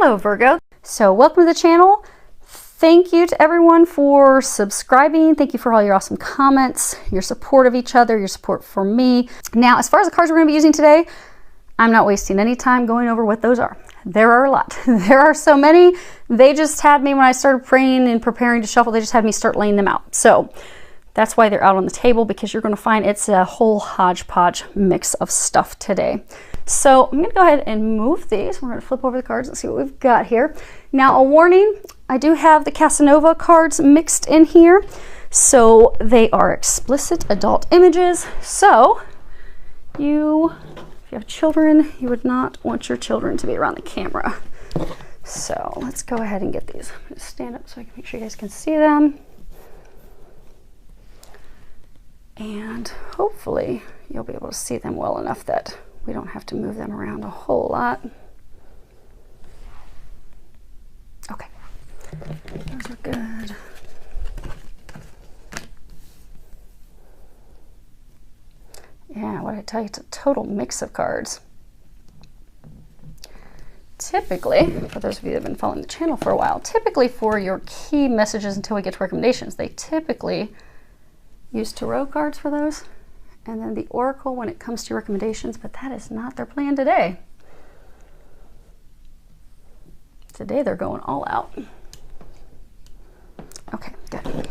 Hello Virgo. So welcome to the channel. Thank you to everyone for subscribing. Thank you for all your awesome comments, your support of each other, your support for me. Now, as far as the cards we're going to be using today, I'm not wasting any time going over what those are. There are a lot. There are so many. They just had me, when I started praying and preparing to shuffle, they just had me start laying them out. So that's why they're out on the table, because you're going to find it's a whole hodgepodge mix of stuff today. So I'm going to go ahead and move these. We're going to flip over the cards and see what we've got here. Now, a warning, I do have the Casanova cards mixed in here. So they are explicit adult images. So if you have children, you would not want your children to be around the camera. So let's go ahead and get these. I'm going to stand up so I can make sure you guys can see them. And hopefully you'll be able to see them well enough that we don't have to move them around a whole lot. Okay, those are good. Yeah, what did I tell you? It's a total mix of cards. Typically, for those of you that have been following the channel for a while, typically for your key messages until we get to recommendations, they typically use tarot cards for those, and then the oracle when it comes to recommendations, but that is not their plan today. Today they're going all out. Okay, good.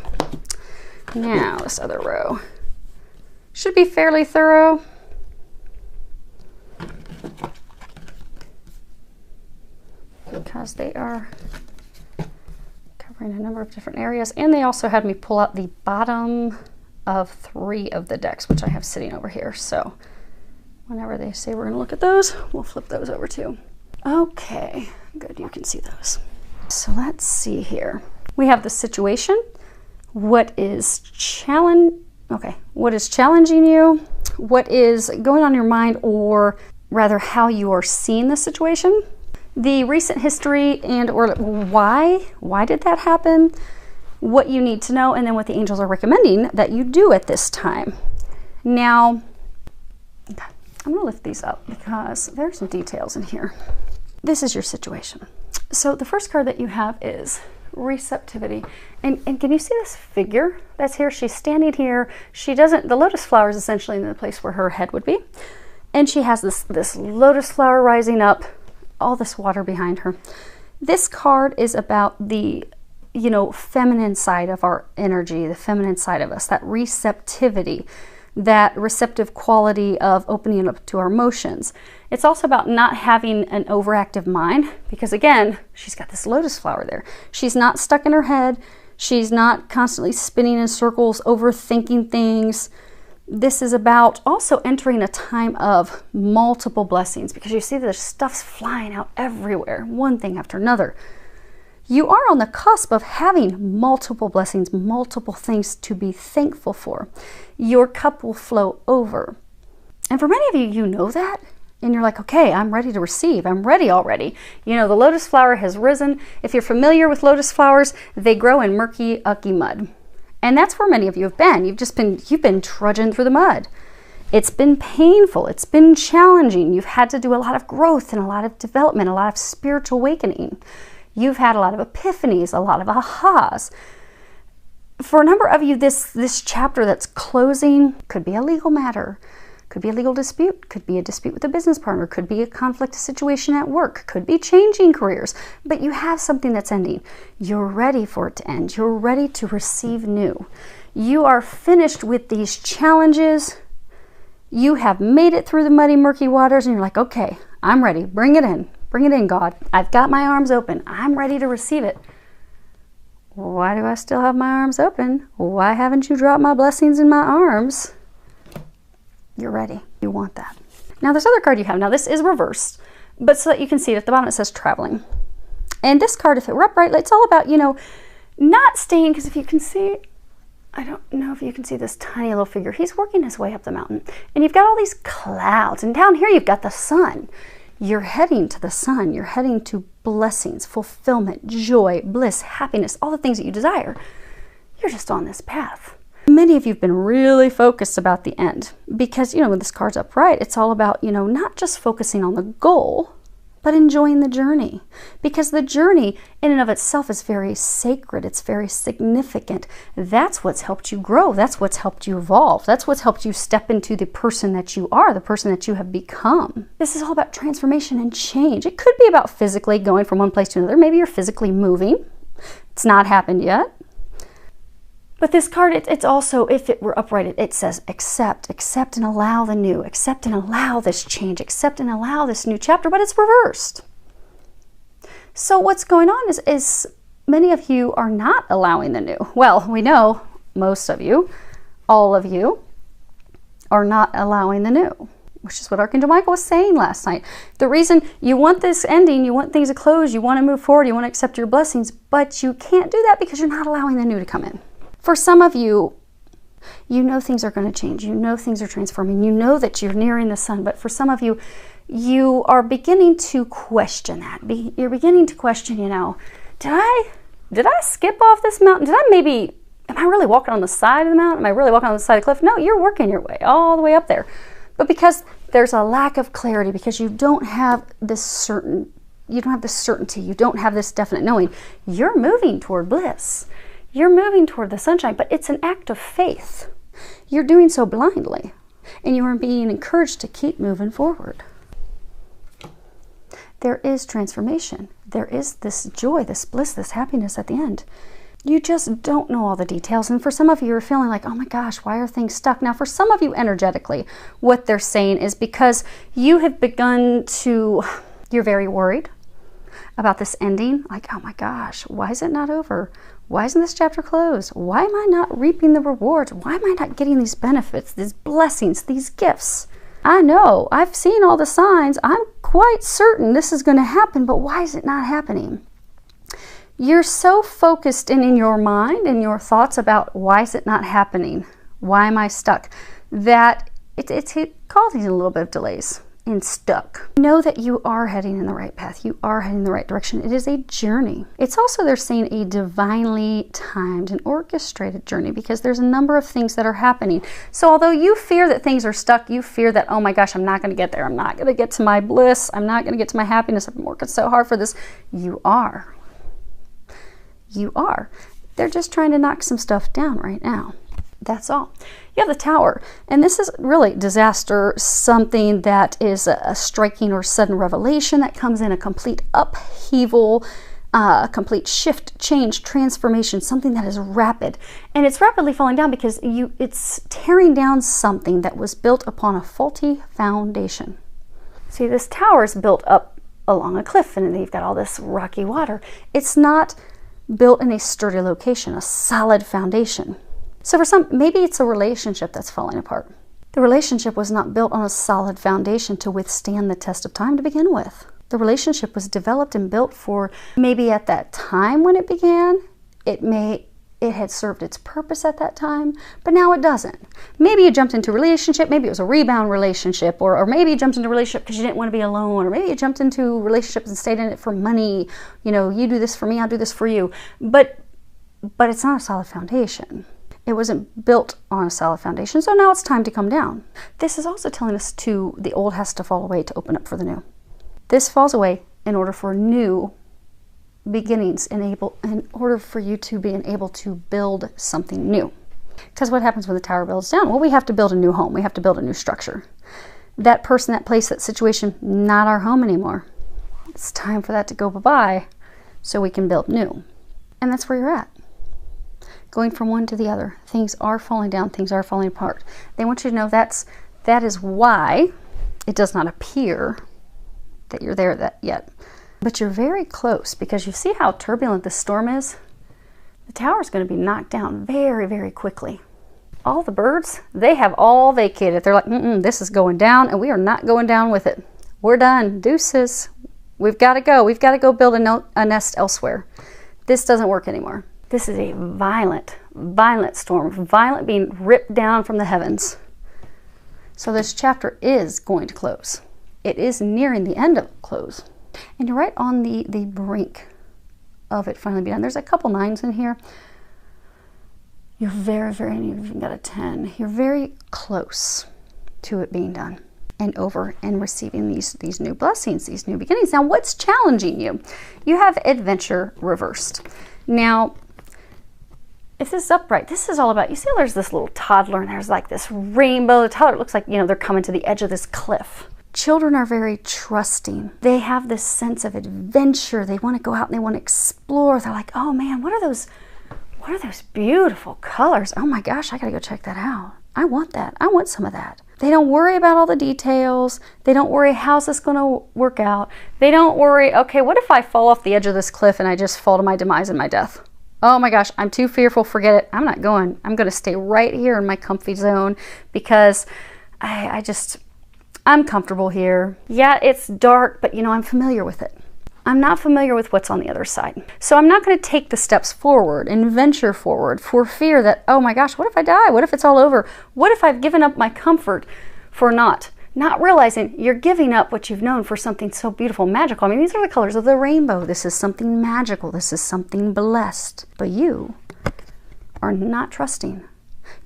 Now this other row should be fairly thorough. Because they are covering a number of different areas, and they also had me pull out the bottom of 3 of the decks, which I have sitting over here. So whenever they say we're going to look at those, we'll flip those over too. Okay, good, you can see those. So let's see here. We have the situation. What is what is challenging you? What is going on in your mind, or rather how you are seeing the situation? The recent history and or why did that happen? What you need to know, and then what the angels are recommending that you do at this time. Now, I'm going to lift these up because there's some details in here. This is your situation. So the first card that you have is receptivity. And can you see this figure that's here? She's standing here. The lotus flower is essentially in the place where her head would be. And she has this lotus flower rising up, all this water behind her. This card is about the feminine side of our energy, the feminine side of us, that receptivity, that receptive quality of opening up to our emotions. It's also about not having an overactive mind, because again, she's got this lotus flower there. She's not stuck in her head. She's not constantly spinning in circles, overthinking things. This is about also entering a time of multiple blessings, because you see the stuff's flying out everywhere, one thing after another. You are on the cusp of having multiple blessings, multiple things to be thankful for. Your cup will flow over. And for many of you, you know that. And you're like, okay, I'm ready to receive. I'm ready already. The lotus flower has risen. If you're familiar with lotus flowers, they grow in murky, ucky mud. And that's where many of you have been. You've been trudging through the mud. It's been painful. It's been challenging. You've had to do a lot of growth and a lot of development, a lot of spiritual awakening. You've had a lot of epiphanies, a lot of ahas. For a number of you, this chapter that's closing could be a legal matter, could be a legal dispute, could be a dispute with a business partner, could be a conflict situation at work, could be changing careers, but you have something that's ending. You're ready for it to end. You're ready to receive new. You are finished with these challenges. You have made it through the muddy, murky waters, and you're like, okay, I'm ready. Bring it in. Bring it in, God. I've got my arms open. I'm ready to receive it. Why do I still have my arms open? Why haven't you dropped my blessings in my arms? You're ready. You want that. Now, this other card you have, now this is reversed, but so that you can see it at the bottom, it says traveling. And this card, if it were upright, it's all about, not staying, because if you can see, I don't know if you can see this tiny little figure. He's working his way up the mountain. And you've got all these clouds, and down here you've got the sun. You're heading to the sun. You're heading to blessings, fulfillment, joy, bliss, happiness, all the things that you desire. You're just on this path. Many of you have been really focused about the end because, when this card's upright, it's all about, not just focusing on the goal, but enjoying the journey, because the journey in and of itself is very sacred. It's very significant. That's what's helped you grow. That's what's helped you evolve. That's what's helped you step into the person that you are, the person that you have become. This is all about transformation and change. It could be about physically going from one place to another. Maybe you're physically moving. It's not happened yet. But this card, it's also, if it were upright, it says accept and allow the new, accept and allow this change, accept and allow this new chapter, but it's reversed. So what's going on is many of you are not allowing the new. Well, we know most of you, all of you, are not allowing the new, which is what Archangel Michael was saying last night. The reason you want this ending, you want things to close, you want to move forward, you want to accept your blessings, but you can't do that because you're not allowing the new to come in. For some of you, you know things are going to change. You know things are transforming. You know that you're nearing the sun. But for some of you, you are beginning to question that. You're beginning to question, you know, did I skip off this mountain? Am I really walking on the side of the mountain? Am I really walking on the side of the cliff? No, you're working your way all the way up there. But because there's a lack of clarity, because you don't have this certainty, you don't have this definite knowing, you're moving toward bliss. You're moving toward the sunshine, but it's an act of faith. You're doing so blindly, and you are being encouraged to keep moving forward. There is transformation. There is this joy, this bliss, this happiness at the end. You just don't know all the details, and for some of you, you're feeling like, oh my gosh, why are things stuck? Now, for some of you, energetically, what they're saying is because you have begun to, you're very worried about this ending. Like, oh my gosh, why is it not over? Why isn't this chapter closed? Why am I not reaping the rewards? Why am I not getting these benefits, these blessings, these gifts? I know, I've seen all the signs. I'm quite certain this is going to happen, but why is it not happening? You're so focused in your mind and your thoughts about why is it not happening? Why am I stuck? That it's causing a little bit of delays and stuck. Know that you are heading in the right path. You are heading in the right direction. It is a journey. It's also, they're saying, a divinely timed and orchestrated journey, because there's a number of things that are happening. So although you fear that things are stuck, you fear that, oh my gosh, I'm not going to get there. I'm not going to get to my bliss. I'm not going to get to my happiness. I've been working so hard for this. You are. You are. They're just trying to knock some stuff down right now. That's all. You have the Tower, and this is really disaster, something that is a striking or sudden revelation that comes in, a complete upheaval, complete shift, change, transformation, something that is rapid. And it's rapidly falling down because it's tearing down something that was built upon a faulty foundation. See, this tower is built up along a cliff, and you've got all this rocky water. It's not built in a sturdy location, a solid foundation. So for some, maybe it's a relationship that's falling apart. The relationship was not built on a solid foundation to withstand the test of time to begin with. The relationship was developed and built for, maybe at that time when it began, it had served its purpose at that time, but now it doesn't. Maybe you jumped into a relationship, maybe it was a rebound relationship, or maybe you jumped into a relationship because you didn't want to be alone, or maybe you jumped into relationships and stayed in it for money. You know, you do this for me, I'll do this for you. But it's not a solid foundation. It wasn't built on a solid foundation, so now it's time to come down. This is also telling us the old has to fall away to open up for the new. This falls away in order for new beginnings, in order for you to be able to build something new. Because what happens when the tower builds down? Well, we have to build a new home. We have to build a new structure. That person, that place, that situation, not our home anymore. It's time for that to go bye-bye so we can build new. And that's where you're at. Going from one to the other. Things are falling down. Things are falling apart. They want you to know that is why it does not appear that you're there yet. But you're very close, because you see how turbulent this storm is? The tower is going to be knocked down very, very quickly. All the birds, they have all vacated. They're like, this is going down, and we are not going down with it. We're done. Deuces. We've got to go. We've got to go build a nest elsewhere. This doesn't work anymore. This is a violent, violent storm. Violent, being ripped down from the heavens. So this chapter is going to close. It is nearing the end of close. And you're right on the brink of it finally being done. There's a couple 9s in here. You're very, very, you've even got a 10. You're very close to it being done. and over and receiving these new blessings, these new beginnings. Now, what's challenging you? You have adventure reversed. Now, if this is upright, this is all about, you see there's this little toddler and there's like this rainbow. The toddler looks like, they're coming to the edge of this cliff. Children are very trusting. They have this sense of adventure. They want to go out and they want to explore. They're like, oh man, what are those beautiful colors? Oh my gosh, I gotta go check that out. I want that. I want some of that. They don't worry about all the details. They don't worry, how's this going to work out? They don't worry, okay, what if I fall off the edge of this cliff and I just fall to my demise and my death? Oh my gosh, I'm too fearful, forget it. I'm not going. I'm going to stay right here in my comfy zone because I'm comfortable here. Yeah, it's dark, but I'm familiar with it. I'm not familiar with what's on the other side. So I'm not going to take the steps forward and venture forward for fear that, oh my gosh, what if I die? What if it's all over? What if I've given up my comfort for not realizing you're giving up what you've known for something so beautiful, magical. I mean, these are the colors of the rainbow. This is something magical. This is something blessed. But you are not trusting.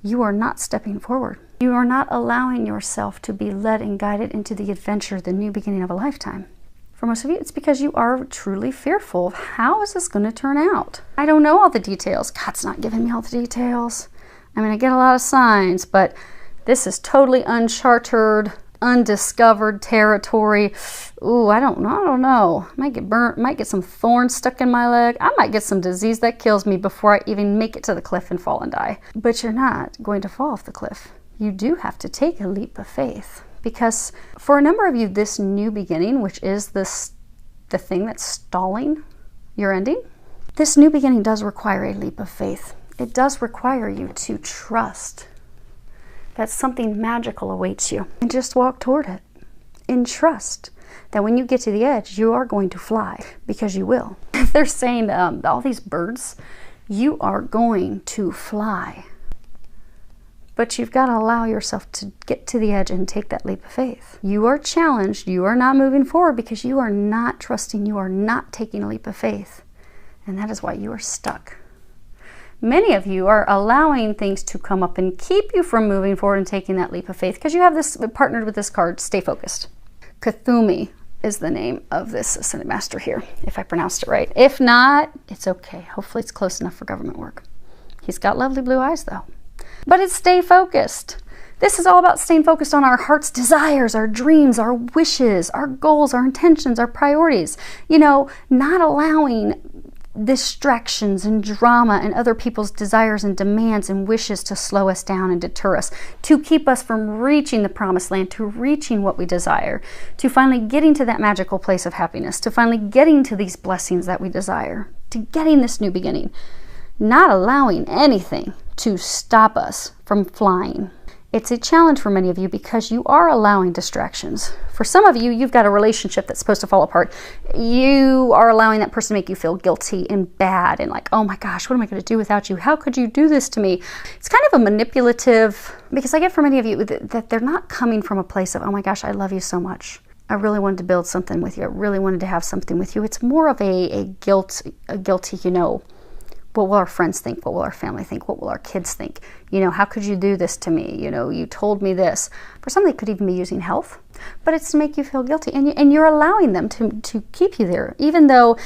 You are not stepping forward. You are not allowing yourself to be led and guided into the adventure, the new beginning of a lifetime. For most of you, it's because you are truly fearful. How is this going to turn out? I don't know all the details. God's not giving me all the details. I mean, I get a lot of signs, but this is totally uncharted, undiscovered territory. Ooh, I don't know. Might get burnt, might get some thorns stuck in my leg. I might get some disease that kills me before I even make it to the cliff and fall and die. But you're not going to fall off the cliff. You do have to take a leap of faith. Because for a number of you, this new beginning, which is the thing that's stalling your ending, this new beginning does require a leap of faith. It does require you to trust that something magical awaits you and just walk toward it and trust that when you get to the edge, you are going to fly, because you will. They're saying all these birds, you are going to fly. But you've got to allow yourself to get to the edge and take that leap of faith. You are challenged. You are not moving forward because you are not trusting. You are not taking a leap of faith. And that is why you are stuck. Many of you are allowing things to come up and keep you from moving forward and taking that leap of faith because you have this partnered with this card, Stay Focused. Kuthumi is the name of this Ascended Master here, if I pronounced it right. If not, it's okay. Hopefully it's close enough for government work. He's got lovely blue eyes though. But it's stay focused. This is all about staying focused on our heart's desires, our dreams, our wishes, our goals, our intentions, our priorities. Not allowing distractions and drama and other people's desires and demands and wishes to slow us down and deter us, to keep us from reaching the promised land, to reaching what we desire, to finally getting to that magical place of happiness, to finally getting to these blessings that we desire, to getting this new beginning. Not allowing anything to stop us from flying. It's a challenge for many of you because you are allowing distractions. For some of you, you've got a relationship that's supposed to fall apart. You are allowing that person to make you feel guilty and bad and like, oh my gosh, what am I going to do without you? How could you do this to me? It's kind of a manipulative, because I get for many of you that they're not coming from a place of, oh my gosh, I love you so much. I really wanted to build something with you. I really wanted to have something with you. It's more of a guilty, what will our friends think? What will our family think? What will our kids think? How could you do this to me? You told me this. For some, they could even be using health, but it's to make you feel guilty. And you're allowing them to keep you there, even though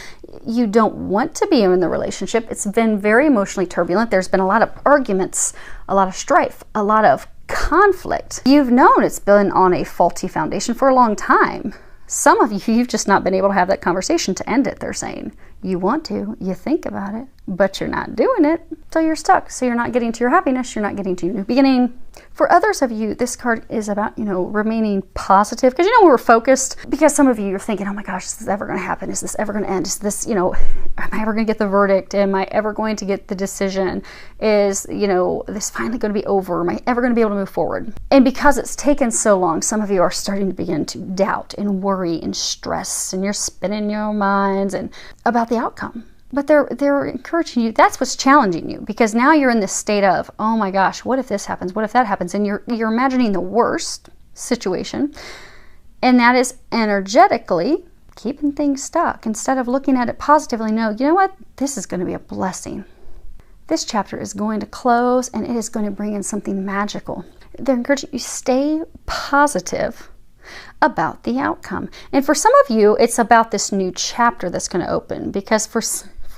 you don't want to be in the relationship. It's been very emotionally turbulent. There's been a lot of arguments, a lot of strife, a lot of conflict. You've known it's been on a faulty foundation for a long time. Some of you, you've just not been able to have that conversation to end it, they're saying. You want to, you think about it, but you're not doing it, so you're stuck. So you're not getting to your happiness, you're not getting to your new beginning. For others of you, this card is about, remaining positive. Because we're focused, because some of you are thinking, oh my gosh, is this ever going to happen? Is this ever going to end? Is this, am I ever going to get the verdict? Am I ever going to get the decision? Is, this finally going to be over? Am I ever going to be able to move forward? And because it's taken so long, some of you are starting to begin to doubt and worry and stress, and you're spinning your minds and about the outcome. But they're encouraging you. That's what's challenging you, because now you're in this state of, oh my gosh, what if this happens? What if that happens? And you're imagining the worst situation, and that is energetically keeping things stuck instead of looking at it positively. No, you know what? This is going to be a blessing. This chapter is going to close, and it is going to bring in something magical. They're encouraging you, stay positive, about the outcome. And for some of you, it's about this new chapter that's going to open, because for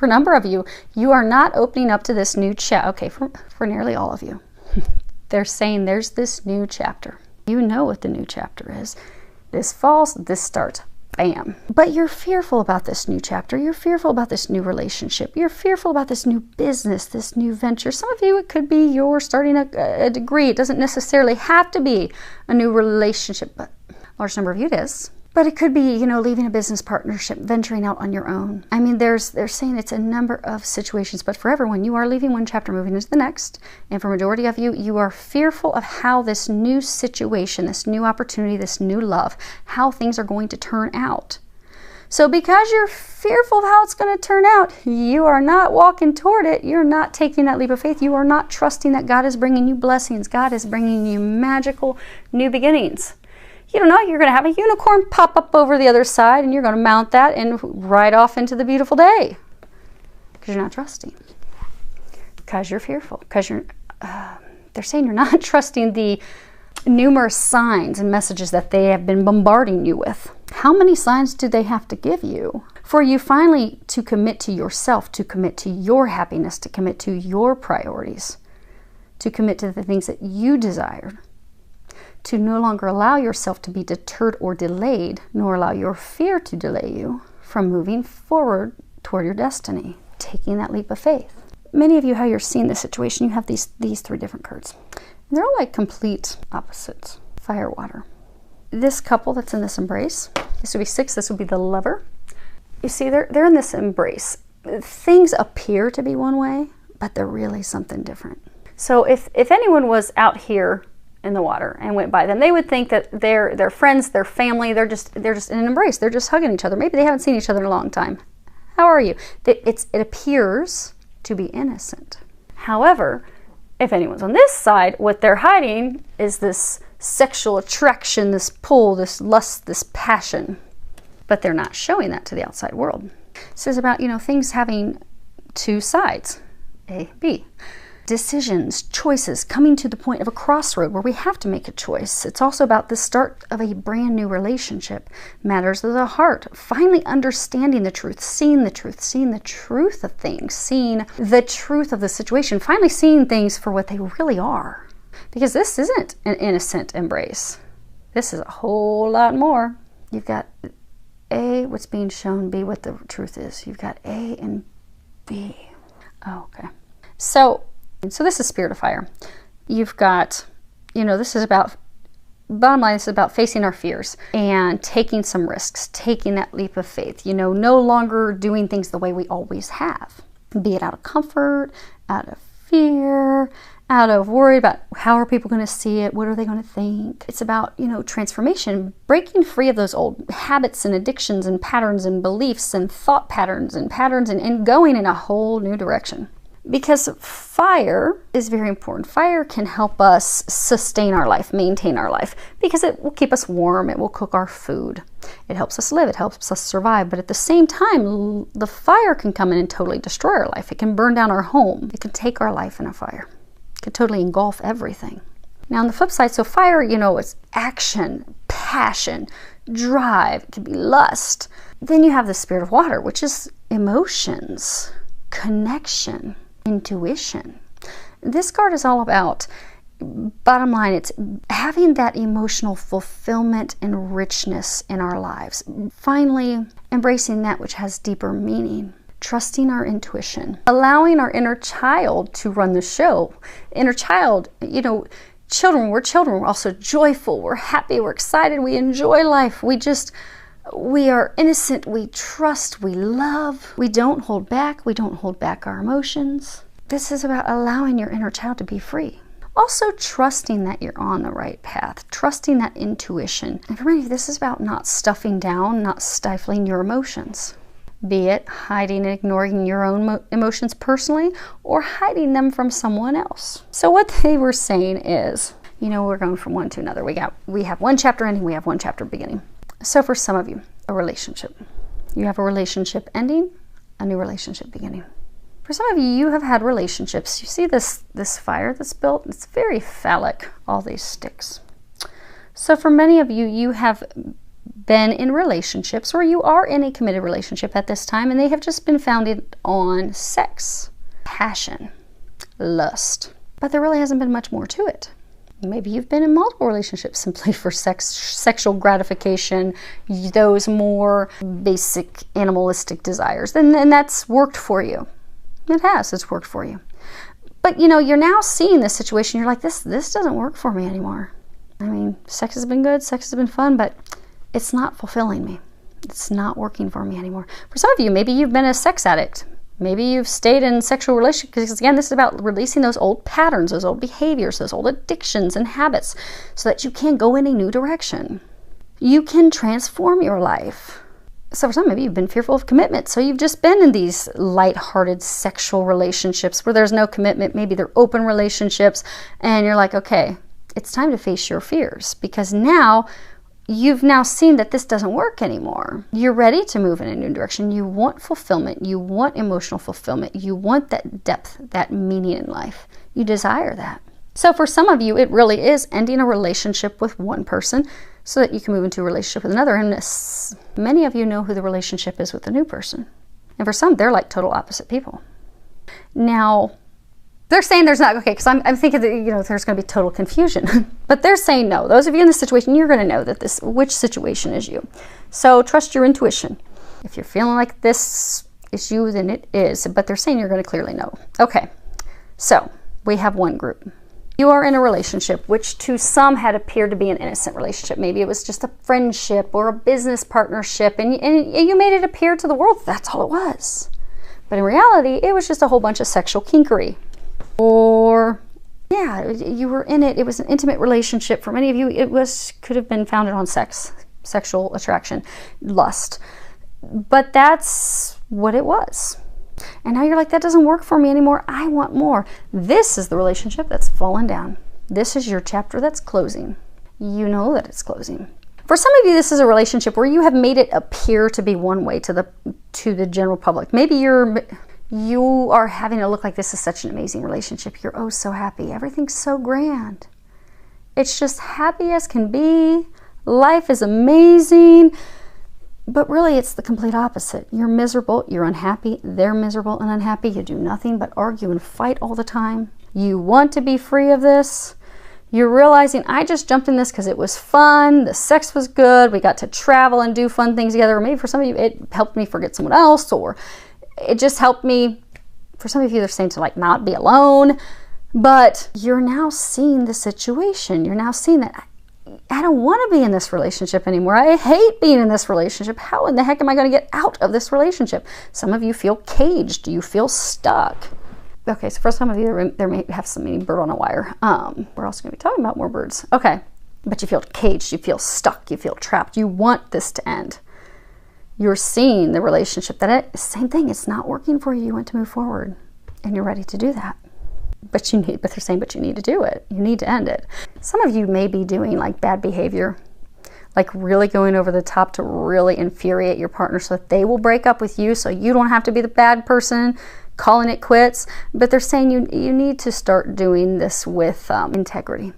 a number of you, you are not opening up to this new chapter. Okay, for nearly all of you, they're saying there's this new chapter. You know what the new chapter is. This falls, this starts. Bam. But you're fearful about this new chapter. You're fearful about this new relationship. You're fearful about this new business, this new venture. Some of you, it could be you're starting a degree. It doesn't necessarily have to be a new relationship, but a large number of you it is. But it could be, leaving a business partnership, venturing out on your own. I mean, they're saying it's a number of situations, but for everyone, you are leaving one chapter, moving into the next. And for majority of you, you are fearful of how this new situation, this new opportunity, this new love, how things are going to turn out. So because you're fearful of how it's going to turn out, you are not walking toward it. You're not taking that leap of faith. You are not trusting that God is bringing you blessings. God is bringing you magical new beginnings. You don't know, you're going to have a unicorn pop up over the other side, and you're going to mount that and ride off into the beautiful day. Because you're not trusting. Because you're fearful. Because they're saying you're not trusting the numerous signs and messages that they have been bombarding you with. How many signs do they have to give you for you finally to commit to yourself, to commit to your happiness, to commit to your priorities, to commit to the things that you desired? To no longer allow yourself to be deterred or delayed, nor allow your fear to delay you from moving forward toward your destiny, taking that leap of faith. Many of you, how you're seeing this situation, you have these three different cards. And they're all like complete opposites. Fire, water. This couple that's in this embrace, this would be 6, this would be the lover. You see, they're in this embrace. Things appear to be one way, but they're really something different. So if anyone was out here in the water and went by them, they would think that they're friends, they're family, they're just in an embrace, they're just hugging each other. Maybe they haven't seen each other in a long time. How are you? It appears to be innocent. However, if anyone's on this side, what they're hiding is this sexual attraction, this pull, this lust, this passion. But they're not showing that to the outside world. So it's about, things having two sides, A, B. Decisions, choices, coming to the point of a crossroad where we have to make a choice. It's also about the start of a brand new relationship. Matters of the heart. Finally understanding the truth, seeing the truth of things, seeing the truth of the situation, finally seeing things for what they really are. Because this isn't an innocent embrace. This is a whole lot more. You've got A, what's being shown, B, what the truth is. You've got A and B. Oh, okay. So this is spirit of fire. You've got, this is about, bottom line, this is about facing our fears and taking some risks, taking that leap of faith, no longer doing things the way we always have, be it out of comfort, out of fear, out of worry about how are people going to see it, what are they going to think. It's about, transformation, breaking free of those old habits and addictions and patterns and beliefs and thought patterns and going in a whole new direction. Because fire is very important. Fire can help us sustain our life, maintain our life, because it will keep us warm, it will cook our food. It helps us live, it helps us survive, but at the same time, the fire can come in and totally destroy our life. It can burn down our home. It can take our life in a fire. It can totally engulf everything. Now on the flip side, so fire, it's action, passion, drive, it can be lust. Then you have the spirit of water, which is emotions, connection, intuition. This card is all about, bottom line, it's having that emotional fulfillment and richness in our lives. Finally, embracing that which has deeper meaning. Trusting our intuition. Allowing our inner child to run the show. Inner child, children, we're also joyful, we're happy, we're excited, we enjoy life. We are innocent, we trust, we love, we don't hold back our emotions. This is about allowing your inner child to be free. Also trusting that you're on the right path, trusting that intuition. And for many of you, this is about not stuffing down, not stifling your emotions. Be it hiding and ignoring your own emotions personally or hiding them from someone else. So what they were saying is, we're going from one to another. We have one chapter ending, we have one chapter beginning. So for some of you, a relationship. You have a relationship ending, a new relationship beginning. For some of you, you have had relationships. You see this fire that's built, it's very phallic, all these sticks. So for many of you, you have been in relationships, or you are in a committed relationship at this time, and they have just been founded on sex, passion, lust. But there really hasn't been much more to it. Maybe you've been in multiple relationships simply for sexual gratification, those more basic animalistic desires. And that's worked for you. It's worked for you. But you're now seeing this situation, you're like, this doesn't work for me anymore. I mean, sex has been good, sex has been fun, but it's not fulfilling me. It's not working for me anymore. For some of you, maybe you've been a sex addict. Maybe you've stayed in sexual relationships, because again, this is about releasing those old patterns, those old behaviors, those old addictions and habits, so that you can go in a new direction. You can transform your life. So for some, maybe you've been fearful of commitment, so you've just been in these light-hearted sexual relationships where there's no commitment. Maybe they're open relationships, and you're like, okay, it's time to face your fears, because now you've now seen that this doesn't work anymore. You're ready to move in a new direction. You want fulfillment. You want emotional fulfillment. You want that depth, that meaning in life. You desire that. So for some of you, it really is ending a relationship with one person so that you can move into a relationship with another. And many of you know who the relationship is with the new person. And for some, they're like total opposite people. Now, they're saying there's not, okay, because I'm thinking that, there's going to be total confusion. But they're saying no. Those of you in this situation, you're going to know that which situation is you. So trust your intuition. If you're feeling like this is you, then it is. But they're saying you're going to clearly know. Okay, so we have one group. You are in a relationship which to some had appeared to be an innocent relationship. Maybe it was just a friendship or a business partnership, and you made it appear to the world that's all it was. But in reality, it was just a whole bunch of sexual kinkery. Or, yeah, you were in it. It was an intimate relationship. For many of you, could have been founded on sex, sexual attraction, lust. But that's what it was. And now you're like, that doesn't work for me anymore. I want more. This is the relationship that's fallen down. This is your chapter that's closing. You know that it's closing. For some of you, this is a relationship where you have made it appear to be one way to the general public. Maybe you are having it look like this is such an amazing relationship. You're oh so happy. Everything's so grand. It's just happy as can be. Life is amazing. But really, it's the complete opposite. You're miserable. You're unhappy. They're miserable and unhappy. You do nothing but argue and fight all the time. You want to be free of this. You're realizing, I just jumped in this because it was fun. The sex was good. We got to travel and do fun things together. Or maybe for some of you, it helped me forget someone else, or it just helped me. For some of you, they're saying to like not be alone. But you're now seeing the situation. You're now seeing that I don't want to be in this relationship anymore. I hate being in this relationship. How in the heck am I going to get out of this relationship? Some of you feel caged. You feel stuck. Okay, so for some of you, there may have some bird on a wire. We're also going to be talking about more birds. Okay, but you feel caged. You feel stuck. You feel trapped. You want this to end. You're seeing the relationship same thing. It's not working for you. You want to move forward, and you're ready to do that. But they're saying, but you need to do it. You need to end it. Some of you may be doing like bad behavior, like really going over the top to really infuriate your partner so that they will break up with you so you don't have to be the bad person calling it quits. But they're saying you need to start doing this with integrity.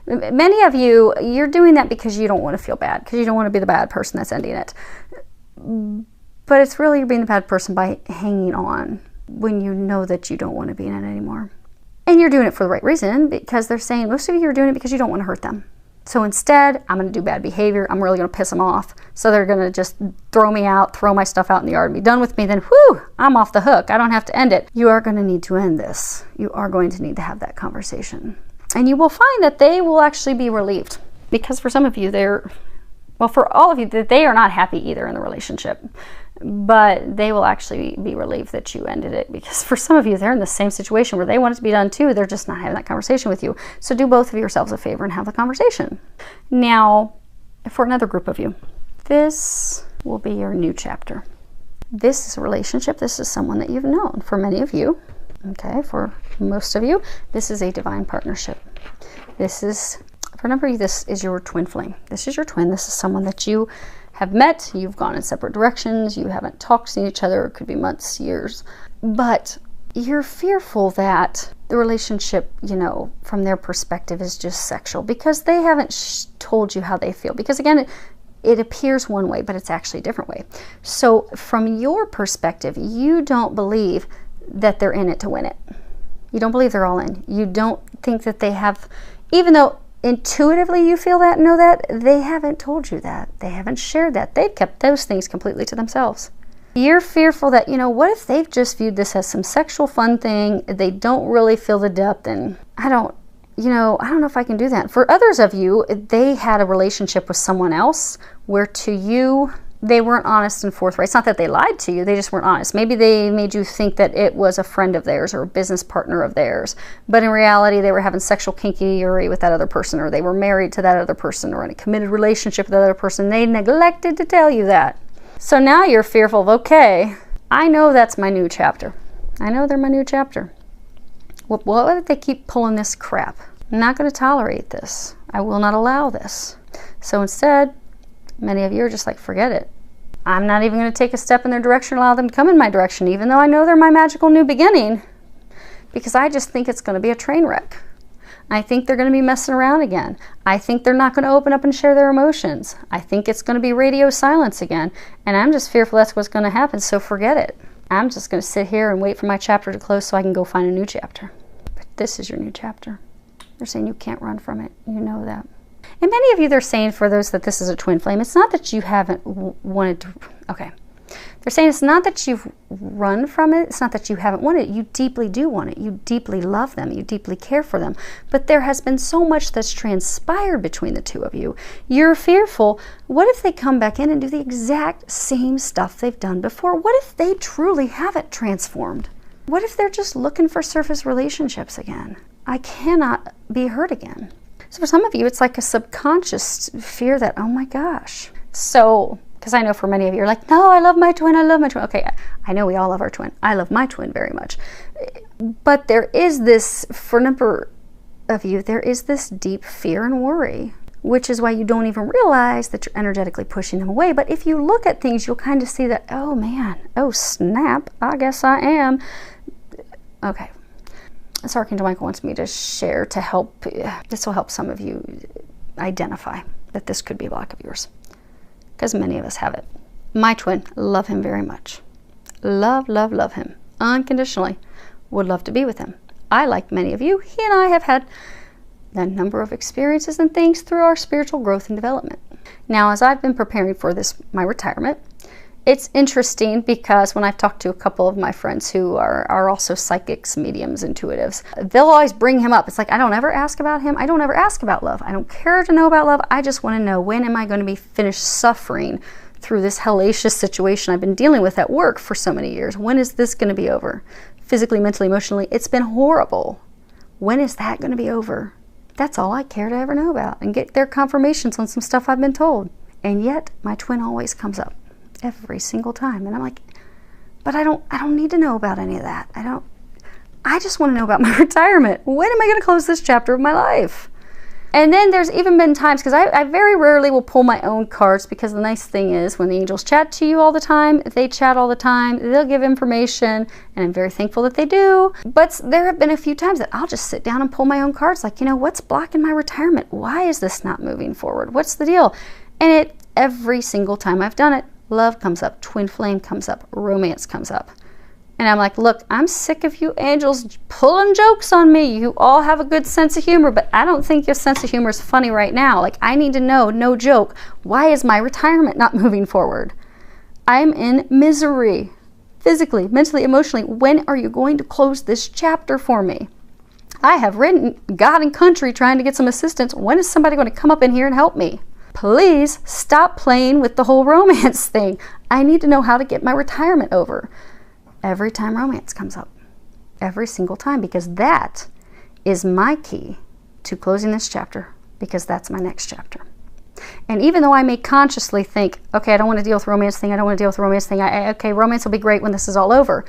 Many of you, you're doing that because you don't want to feel bad, because you don't want to be the bad person that's ending it. But it's really you're being the bad person by hanging on when you know that you don't want to be in it anymore. And you're doing it for the right reason, because they're saying most of you are doing it because you don't want to hurt them. So instead, I'm going to do bad behavior. I'm really going to piss them off. So they're going to just throw me out, throw my stuff out in the yard and be done with me. Then, whew, I'm off the hook. I don't have to end it. You are going to need to end this. You are going to need to have that conversation. And you will find that they will actually be relieved. Because for some of you, for all of you, they are not happy either in the relationship. But they will actually be relieved that you ended it, because for some of you, they're in the same situation where they want it to be done too. They're just not having that conversation with you. So do both of yourselves a favor and have the conversation. Now, for another group of you, this will be your new chapter. This is a relationship. This is someone that you've known. For many of you, okay, for most of you, this is a divine partnership. For a number of you, this is your twin flame. This is your twin. This is someone that you have met, you've gone in separate directions, you haven't talked to each other, it could be months, years, but you're fearful that the relationship, from their perspective is just sexual, because they haven't told you how they feel. Because again, it appears one way, but it's actually a different way. So from your perspective, you don't believe that they're in it to win it. You don't believe they're all in. You don't think that they have, even though intuitively you feel that and know that, they haven't told you that. They haven't shared that. They've kept those things completely to themselves. You're fearful that, what if they've just viewed this as some sexual fun thing, they don't really feel the depth, and I don't know if I can do that. For others of you, they had a relationship with someone else where to you, they weren't honest and forthright. It's not that they lied to you, they just weren't honest. Maybe they made you think that it was a friend of theirs or a business partner of theirs, but in reality they were having sexual kinky-ery with that other person, or they were married to that other person, or in a committed relationship with that other person. They neglected to tell you that. So now you're fearful of, okay, I know that's my new chapter. I know they're my new chapter. Well, what if they keep pulling this crap? I'm not going to tolerate this. I will not allow this. So instead, many of you are just like, forget it. I'm not even going to take a step in their direction, allow them to come in my direction, even though I know they're my magical new beginning, because I just think it's going to be a train wreck. I think they're going to be messing around again. I think they're not going to open up and share their emotions. I think it's going to be radio silence again. And I'm just fearful that's what's going to happen, so forget it. I'm just going to sit here and wait for my chapter to close so I can go find a new chapter. But this is your new chapter. They're saying you can't run from it. You know that. And many of you, they're saying, for those that this is a twin flame, it's not that you haven't wanted to, okay. They're saying it's not that you've run from it. It's not that you haven't wanted it. You deeply do want it. You deeply love them. You deeply care for them. But there has been so much that's transpired between the two of you. You're fearful. What if they come back in and do the exact same stuff they've done before? What if they truly haven't transformed? What if they're just looking for surface relationships again? I cannot be hurt again. So for some of you, it's like a subconscious fear that, oh my gosh. So, because I know for many of you, you're like, no, I love my twin, I love my twin. Okay, I know we all love our twin. I love my twin very much. But there is this, for a number of you, there is this deep fear and worry, which is why you don't even realize that you're energetically pushing them away. But if you look at things, you'll kind of see that, oh man, oh snap, I guess I am. Okay. So Archangel Michael wants me to share to help, this will help some of you identify that this could be a block of yours. Because many of us have it. My twin, love him very much. Love, love, love him. Unconditionally. Would love to be with him. I, like many of you, he and I have had a number of experiences and things through our spiritual growth and development. Now, as I've been preparing for this, my retirement, it's interesting because when I've talked to a couple of my friends who are also psychics, mediums, intuitives, they'll always bring him up. It's like, I don't ever ask about him. I don't ever ask about love. I don't care to know about love. I just want to know, when am I going to be finished suffering through this hellacious situation I've been dealing with at work for so many years? When is this going to be over? Physically, mentally, emotionally, it's been horrible. When is that going to be over? That's all I care to ever know about, and get their confirmations on some stuff I've been told. And yet, my twin always comes up. Every single time. And I'm like, but I don't need to know about any of that. I just want to know about my retirement. When am I going to close this chapter of my life? And then there's even been times, because I very rarely will pull my own cards, because the nice thing is when the angels chat to you all the time, they chat all the time, they'll give information, and I'm very thankful that they do. But there have been a few times that I'll just sit down and pull my own cards, like, what's blocking my retirement? Why is this not moving forward? What's the deal? And every single time I've done it, love comes up, twin flame comes up, romance comes up. And I'm like, look, I'm sick of you angels pulling jokes on me. You all have a good sense of humor, but I don't think your sense of humor is funny right now. Like, I need to know, no joke, why is my retirement not moving forward? I'm in misery, physically, mentally, emotionally. When are you going to close this chapter for me? I have written God and country trying to get some assistance. When is somebody going to come up in here and help me? Please stop playing with the whole romance thing. I need to know how to get my retirement over. Every time romance comes up. Every single time, because that is my key to closing this chapter, because that's my next chapter. And even though I may consciously think, okay, I don't want to deal with romance thing, okay, romance will be great when this is all over.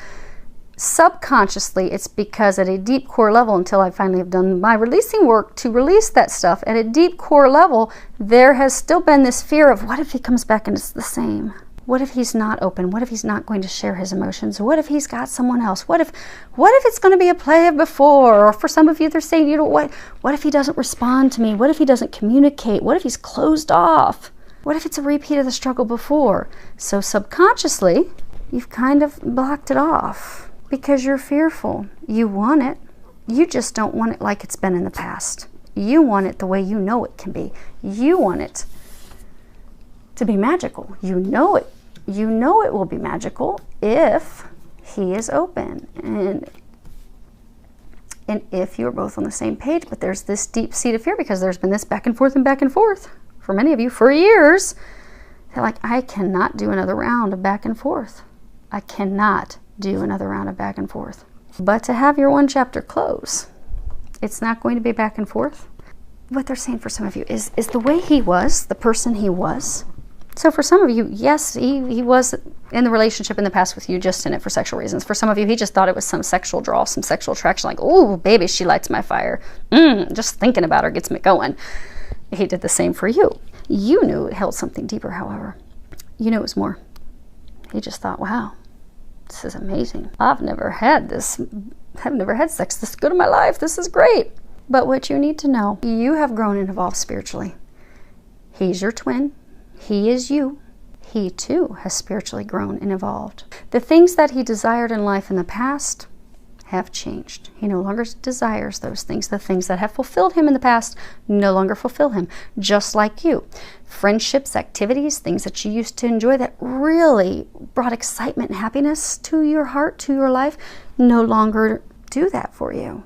Subconsciously, it's because at a deep core level, until I finally have done my releasing work to release that stuff, at a deep core level, there has still been this fear of, what if he comes back and it's the same? What if he's not open? What if he's not going to share his emotions? What if he's got someone else? What if it's going to be a play of before? Or for some of you, they're saying, what if he doesn't respond to me? What if he doesn't communicate? What if he's closed off? What if it's a repeat of the struggle before? So subconsciously, you've kind of blocked it off because you're fearful. You want it. You just don't want it like it's been in the past. You want it the way you know it can be. You want it to be magical. You know it. You know it will be magical if he is open and if you're both on the same page. But there's this deep-seated fear because there's been this back and forth and back and forth for many of you for years. They're like, I cannot do another round of back and forth. I cannot do another round of back and forth. But to have your one chapter close, it's not going to be back and forth. What they're saying for some of you is the way he was, the person he was. So for some of you, yes, he was in the relationship in the past with you, just in it for sexual reasons. For some of you, he just thought it was some sexual draw, some sexual attraction, like, oh, baby, she lights my fire. Just thinking about her gets me going. He did the same for you. You knew it held something deeper, however. You knew it was more. He just thought, wow, this is amazing. I've never had sex this good in my life. This is great. But what you need to know, you have grown and evolved spiritually. He's your twin. He is you. He too has spiritually grown and evolved. The things that he desired in life in the past have changed. He no longer desires those things. The things that have fulfilled him in the past no longer fulfill him, just like you. Friendships, activities, things that you used to enjoy that really brought excitement and happiness to your heart, to your life, no longer do that for you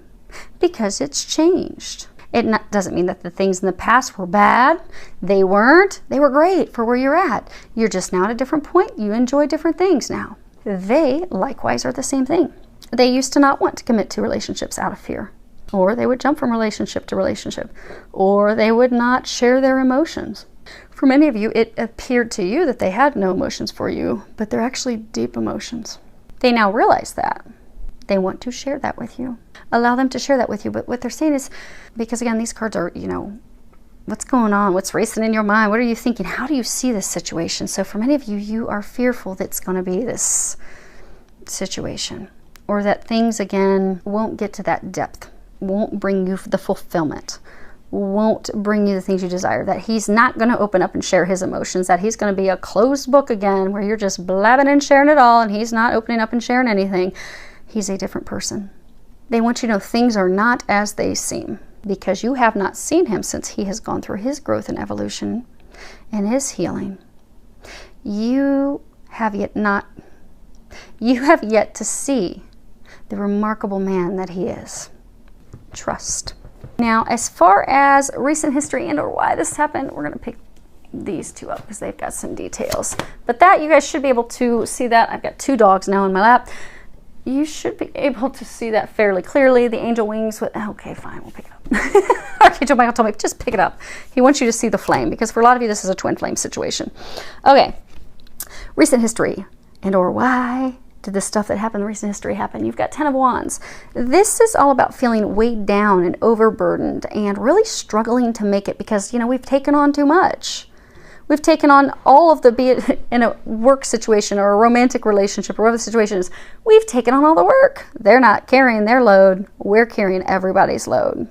because it's changed. It doesn't mean that the things in the past were bad. They weren't. They were great for where you're at. You're just now at a different point. You enjoy different things now. They likewise are the same thing. They used to not want to commit to relationships out of fear, or they would jump from relationship to relationship, or they would not share their emotions. For many of you, it appeared to you that they had no emotions for you, but they're actually deep emotions. They now realize that. They want to share that with you. Allow them to share that with you. But what they're saying is, because again, these cards are, what's going on? What's racing in your mind? What are you thinking? How do you see this situation? So for many of you, you are fearful that it's going to be this situation, or that things, again, won't get to that depth, won't bring you the fulfillment, won't bring you the things you desire, that he's not going to open up and share his emotions, that he's going to be a closed book again, where you're just blabbing and sharing it all, and he's not opening up and sharing anything. He's a different person. They want you to know things are not as they seem, because you have not seen him since he has gone through his growth and evolution and his healing. You have yet to see the remarkable man that he is. Trust. Now, as far as recent history and or why this happened, we're going to pick these two up because they've got some details. But that, you guys should be able to see that. I've got 2 dogs now in my lap. You should be able to see that fairly clearly. The angel wings with, okay, fine, we'll pick it up. Archangel Michael told me, just pick it up. He wants you to see the flame, because for a lot of you, this is a twin flame situation. Okay, recent history and or why did this stuff that happened in recent history happen? You've got 10 of Wands. This is all about feeling weighed down and overburdened and really struggling to make it because, we've taken on too much. We've taken on all of be it in a work situation or a romantic relationship or whatever the situation is, we've taken on all the work. They're not carrying their load. We're carrying everybody's load.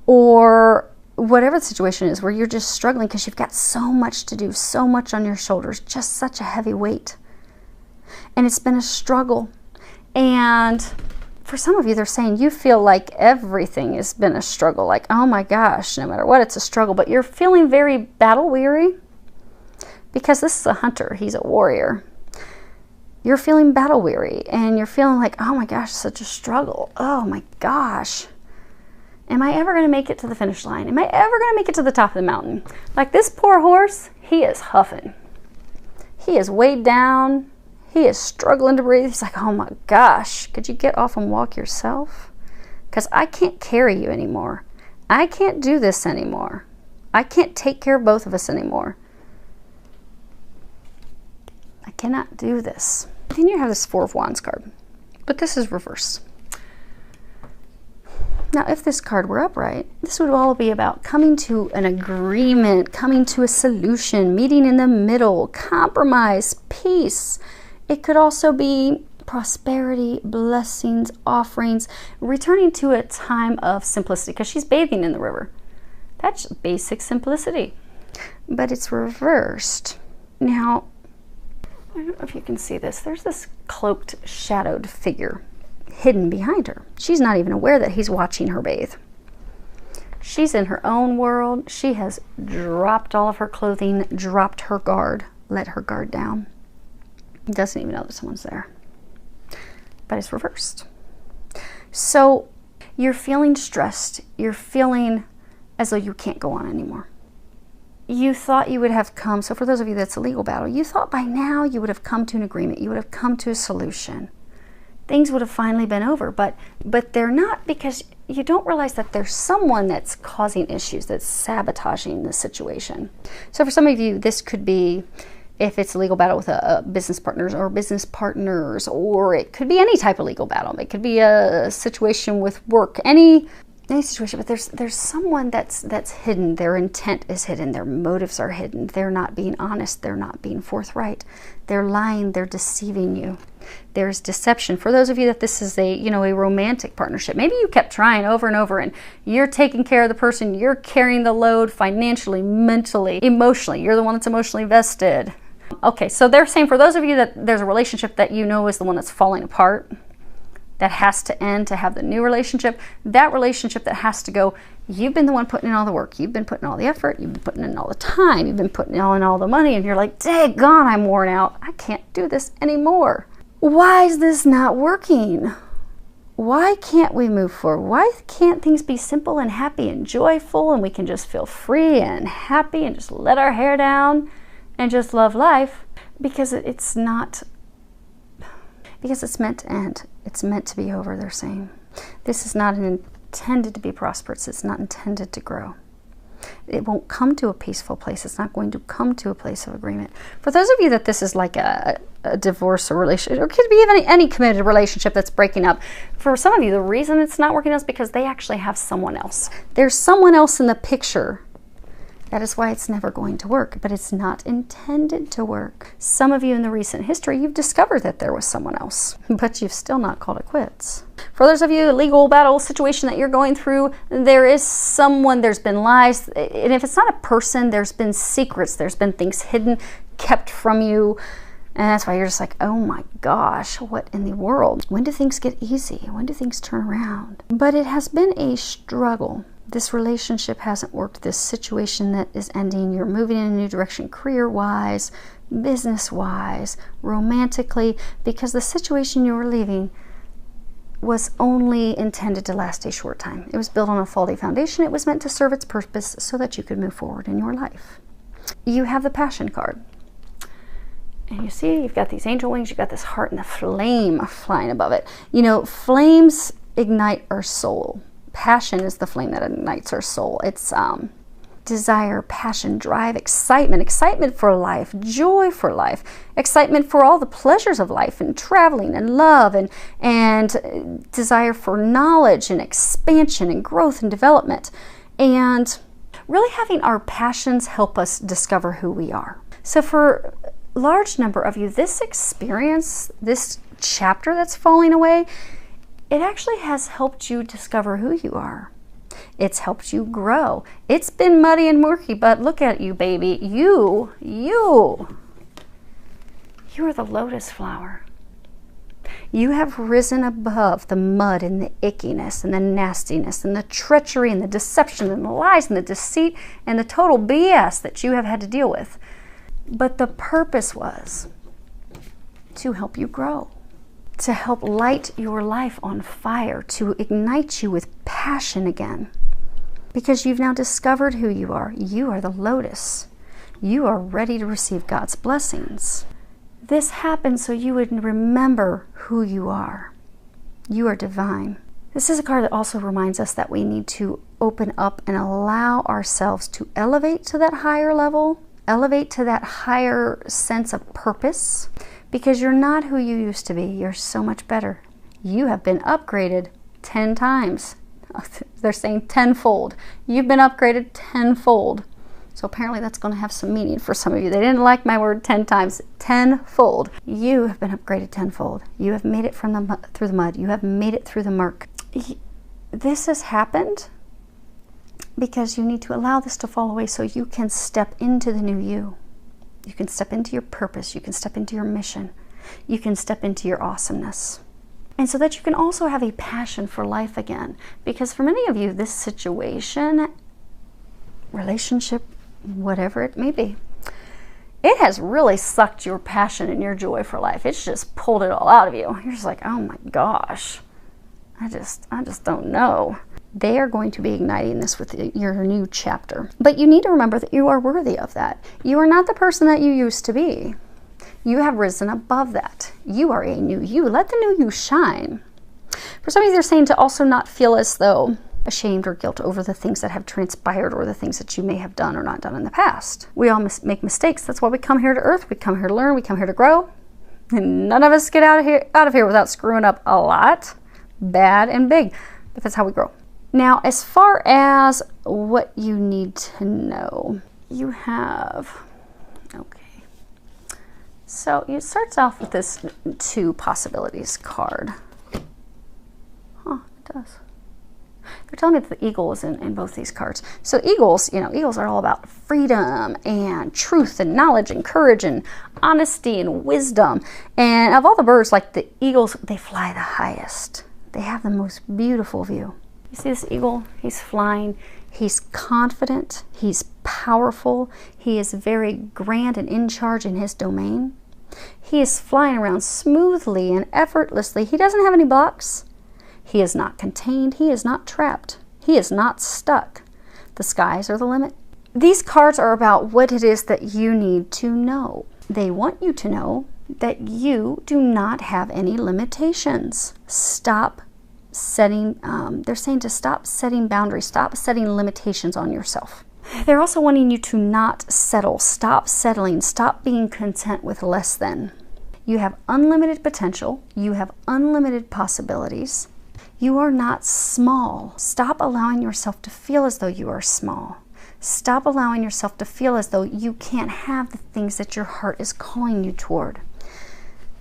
Or whatever the situation is where you're just struggling because you've got so much to do, so much on your shoulders, just such a heavy weight. And it's been a struggle. And for some of you, they're saying you feel like everything has been a struggle. Like, oh my gosh, no matter what, it's a struggle. But you're feeling very battle weary. Because this is a hunter, he's a warrior. You're feeling battle weary and you're feeling like, oh my gosh, such a struggle. Oh my gosh. Am I ever going to make it to the finish line? Am I ever going to make it to the top of the mountain? Like this poor horse, he is huffing. He is weighed down. He is struggling to breathe. He's like, oh my gosh, could you get off and walk yourself? Because I can't carry you anymore. I can't do this anymore. I can't take care of both of us anymore. I cannot do this. Then you have this 4 of Wands card, but this is reverse. Now, if this card were upright, this would all be about coming to an agreement, coming to a solution, meeting in the middle, compromise, peace. It could also be prosperity, blessings, offerings, returning to a time of simplicity, because she's bathing in the river. That's basic simplicity. but it's reversed. Now, I don't know if you can see this. There's this cloaked, shadowed figure hidden behind her. She's not even aware that he's watching her bathe. She's in her own world. She has dropped all of her clothing, dropped her guard, let her guard down. Doesn't even know that someone's there. But it's reversed. So you're feeling stressed. You're feeling as though you can't go on anymore. You thought you would have come, so for those of you that's a legal battle, you thought by now you would have come to an agreement. You would have come to a solution. Things would have finally been over, but they're not, because you don't realize that there's someone that's causing issues, that's sabotaging the situation. So for some of you, this could be, if it's a legal battle with a business partners or business partners, or it could be any type of legal battle. It could be a situation with work, any situation, but there's someone that's hidden. Their intent is hidden. Their motives are hidden. They're not being honest. They're not being forthright. They're lying. They're deceiving you. There's deception. For those of you that this is a romantic partnership, maybe you kept trying over and over, and you're taking care of the person. You're carrying the load financially, mentally, emotionally. You're the one that's emotionally vested. Okay, so they're saying for those of you that there's a relationship that you know is the one that's falling apart, that has to end to have the new relationship, that relationship that has to go, you've been the one putting in all the work, you've been putting all the effort, you've been putting in all the time, you've been putting in all the money, and you're like, daggone, I'm worn out. I can't do this anymore. Why is this not working? Why can't we move forward? Why can't things be simple and happy and joyful, and we can just feel free and happy and just let our hair down and just love life? Because it's not, because it's meant to end. It's meant to be over, they're saying. This is not intended to be prosperous. It's not intended to grow. It won't come to a peaceful place. It's not going to come to a place of agreement. For those of you that this is like a divorce or relationship, or it could be even any committed relationship that's breaking up, for some of you, the reason it's not working out is because they actually have someone else. There's someone else in the picture. That is why it's never going to work, but it's not intended to work. Some of you in the recent history, you've discovered that there was someone else, but you've still not called it quits. For those of you, a legal battle situation that you're going through, there is someone, there's been lies, and if it's not a person, there's been secrets, there's been things hidden, kept from you, and that's why you're just like, oh my gosh, what in the world? When do things get easy? When do things turn around? But it has been a struggle. This relationship hasn't worked. This situation that is ending, you're moving in a new direction, career-wise, business-wise, romantically, because the situation you were leaving was only intended to last a short time. It was built on a faulty foundation. It was meant to serve its purpose so that you could move forward in your life. You have the Passion card. And you see, you've got these angel wings, you've got this heart and the flame flying above it. You know, flames ignite our soul. Passion is the flame that ignites our soul. It's desire, passion, drive, excitement for life, joy for life, excitement for all the pleasures of life, and traveling and love, and desire for knowledge and expansion and growth and development. And really having our passions help us discover who we are. So for a large number of you, this experience, this chapter that's falling away, it actually has helped you discover who you are. It's helped you grow. It's been muddy and murky, but look at you, baby. You are the lotus flower. You have risen above the mud and the ickiness and the nastiness and the treachery and the deception and the lies and the deceit and the total BS that you have had to deal with. But the purpose was to help you grow, to help light your life on fire, to ignite you with passion again. Because you've now discovered who you are. You are the lotus. You are ready to receive God's blessings. This happened so you would remember who you are. You are divine. This is a card that also reminds us that we need to open up and allow ourselves to elevate to that higher level, elevate to that higher sense of purpose. Because you're not who you used to be. You're so much better. You have been upgraded 10 times. They're saying tenfold. You've been upgraded tenfold. So apparently that's going to have some meaning for some of you. They didn't like my word 10 times. Tenfold. You have been upgraded tenfold. You have made it through the mud. You have made it through the murk. This has happened because you need to allow this to fall away so you can step into the new you. You can step into your purpose. You can step into your mission. You can step into your awesomeness. And so that you can also have a passion for life again. Because for many of you, this situation, relationship, whatever it may be, it has really sucked your passion and your joy for life. It's just pulled it all out of you. You're just like, oh my gosh, I just don't know. They are going to be igniting this with your new chapter. But you need to remember that you are worthy of that. You are not the person that you used to be. You have risen above that. You are a new you. Let the new you shine. For some of you, they're saying to also not feel as though ashamed or guilt over the things that have transpired or the things that you may have done or not done in the past. We all make mistakes. That's why we come here to earth. We come here to learn. We come here to grow. And none of us get out of here without screwing up a lot, bad and big. But that's how we grow. Now, as far as what you need to know, you have, okay. So it starts off with this 2 possibilities card. Huh, it does. They're telling me that the eagle is in both these cards. So eagles, eagles are all about freedom and truth and knowledge and courage and honesty and wisdom. And of all the birds, like the eagles, they fly the highest. They have the most beautiful view. You see this eagle? He's flying. He's confident. He's powerful. He is very grand and in charge in his domain. He is flying around smoothly and effortlessly. He doesn't have any blocks. He is not contained. He is not trapped. He is not stuck. The skies are the limit. These cards are about what it is that you need to know. They want you to know that you do not have any limitations. Stop setting, they're saying to stop setting boundaries, stop setting limitations on yourself. They're also wanting you to not settle, stop settling, stop being content with less than. You have unlimited potential, you have unlimited possibilities. You are not small. Stop allowing yourself to feel as though you are small. Stop allowing yourself to feel as though you can't have the things that your heart is calling you toward.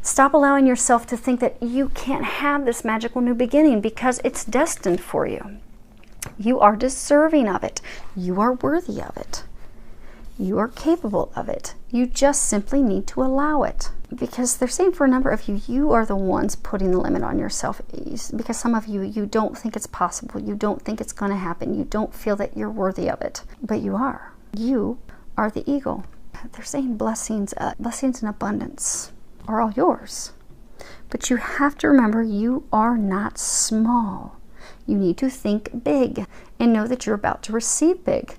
Stop allowing yourself to think that you can't have this magical new beginning because it's destined for you. You are deserving of it. You are worthy of it. You are capable of it. You just simply need to allow it. Because they're saying for a number of you, you are the ones putting the limit on yourself. Because some of you, you don't think it's possible. You don't think it's going to happen. You don't feel that you're worthy of it. But you are. You are the eagle. They're saying blessings in abundance are all yours. But you have to remember you are not small. You need to think big and know that you're about to receive big.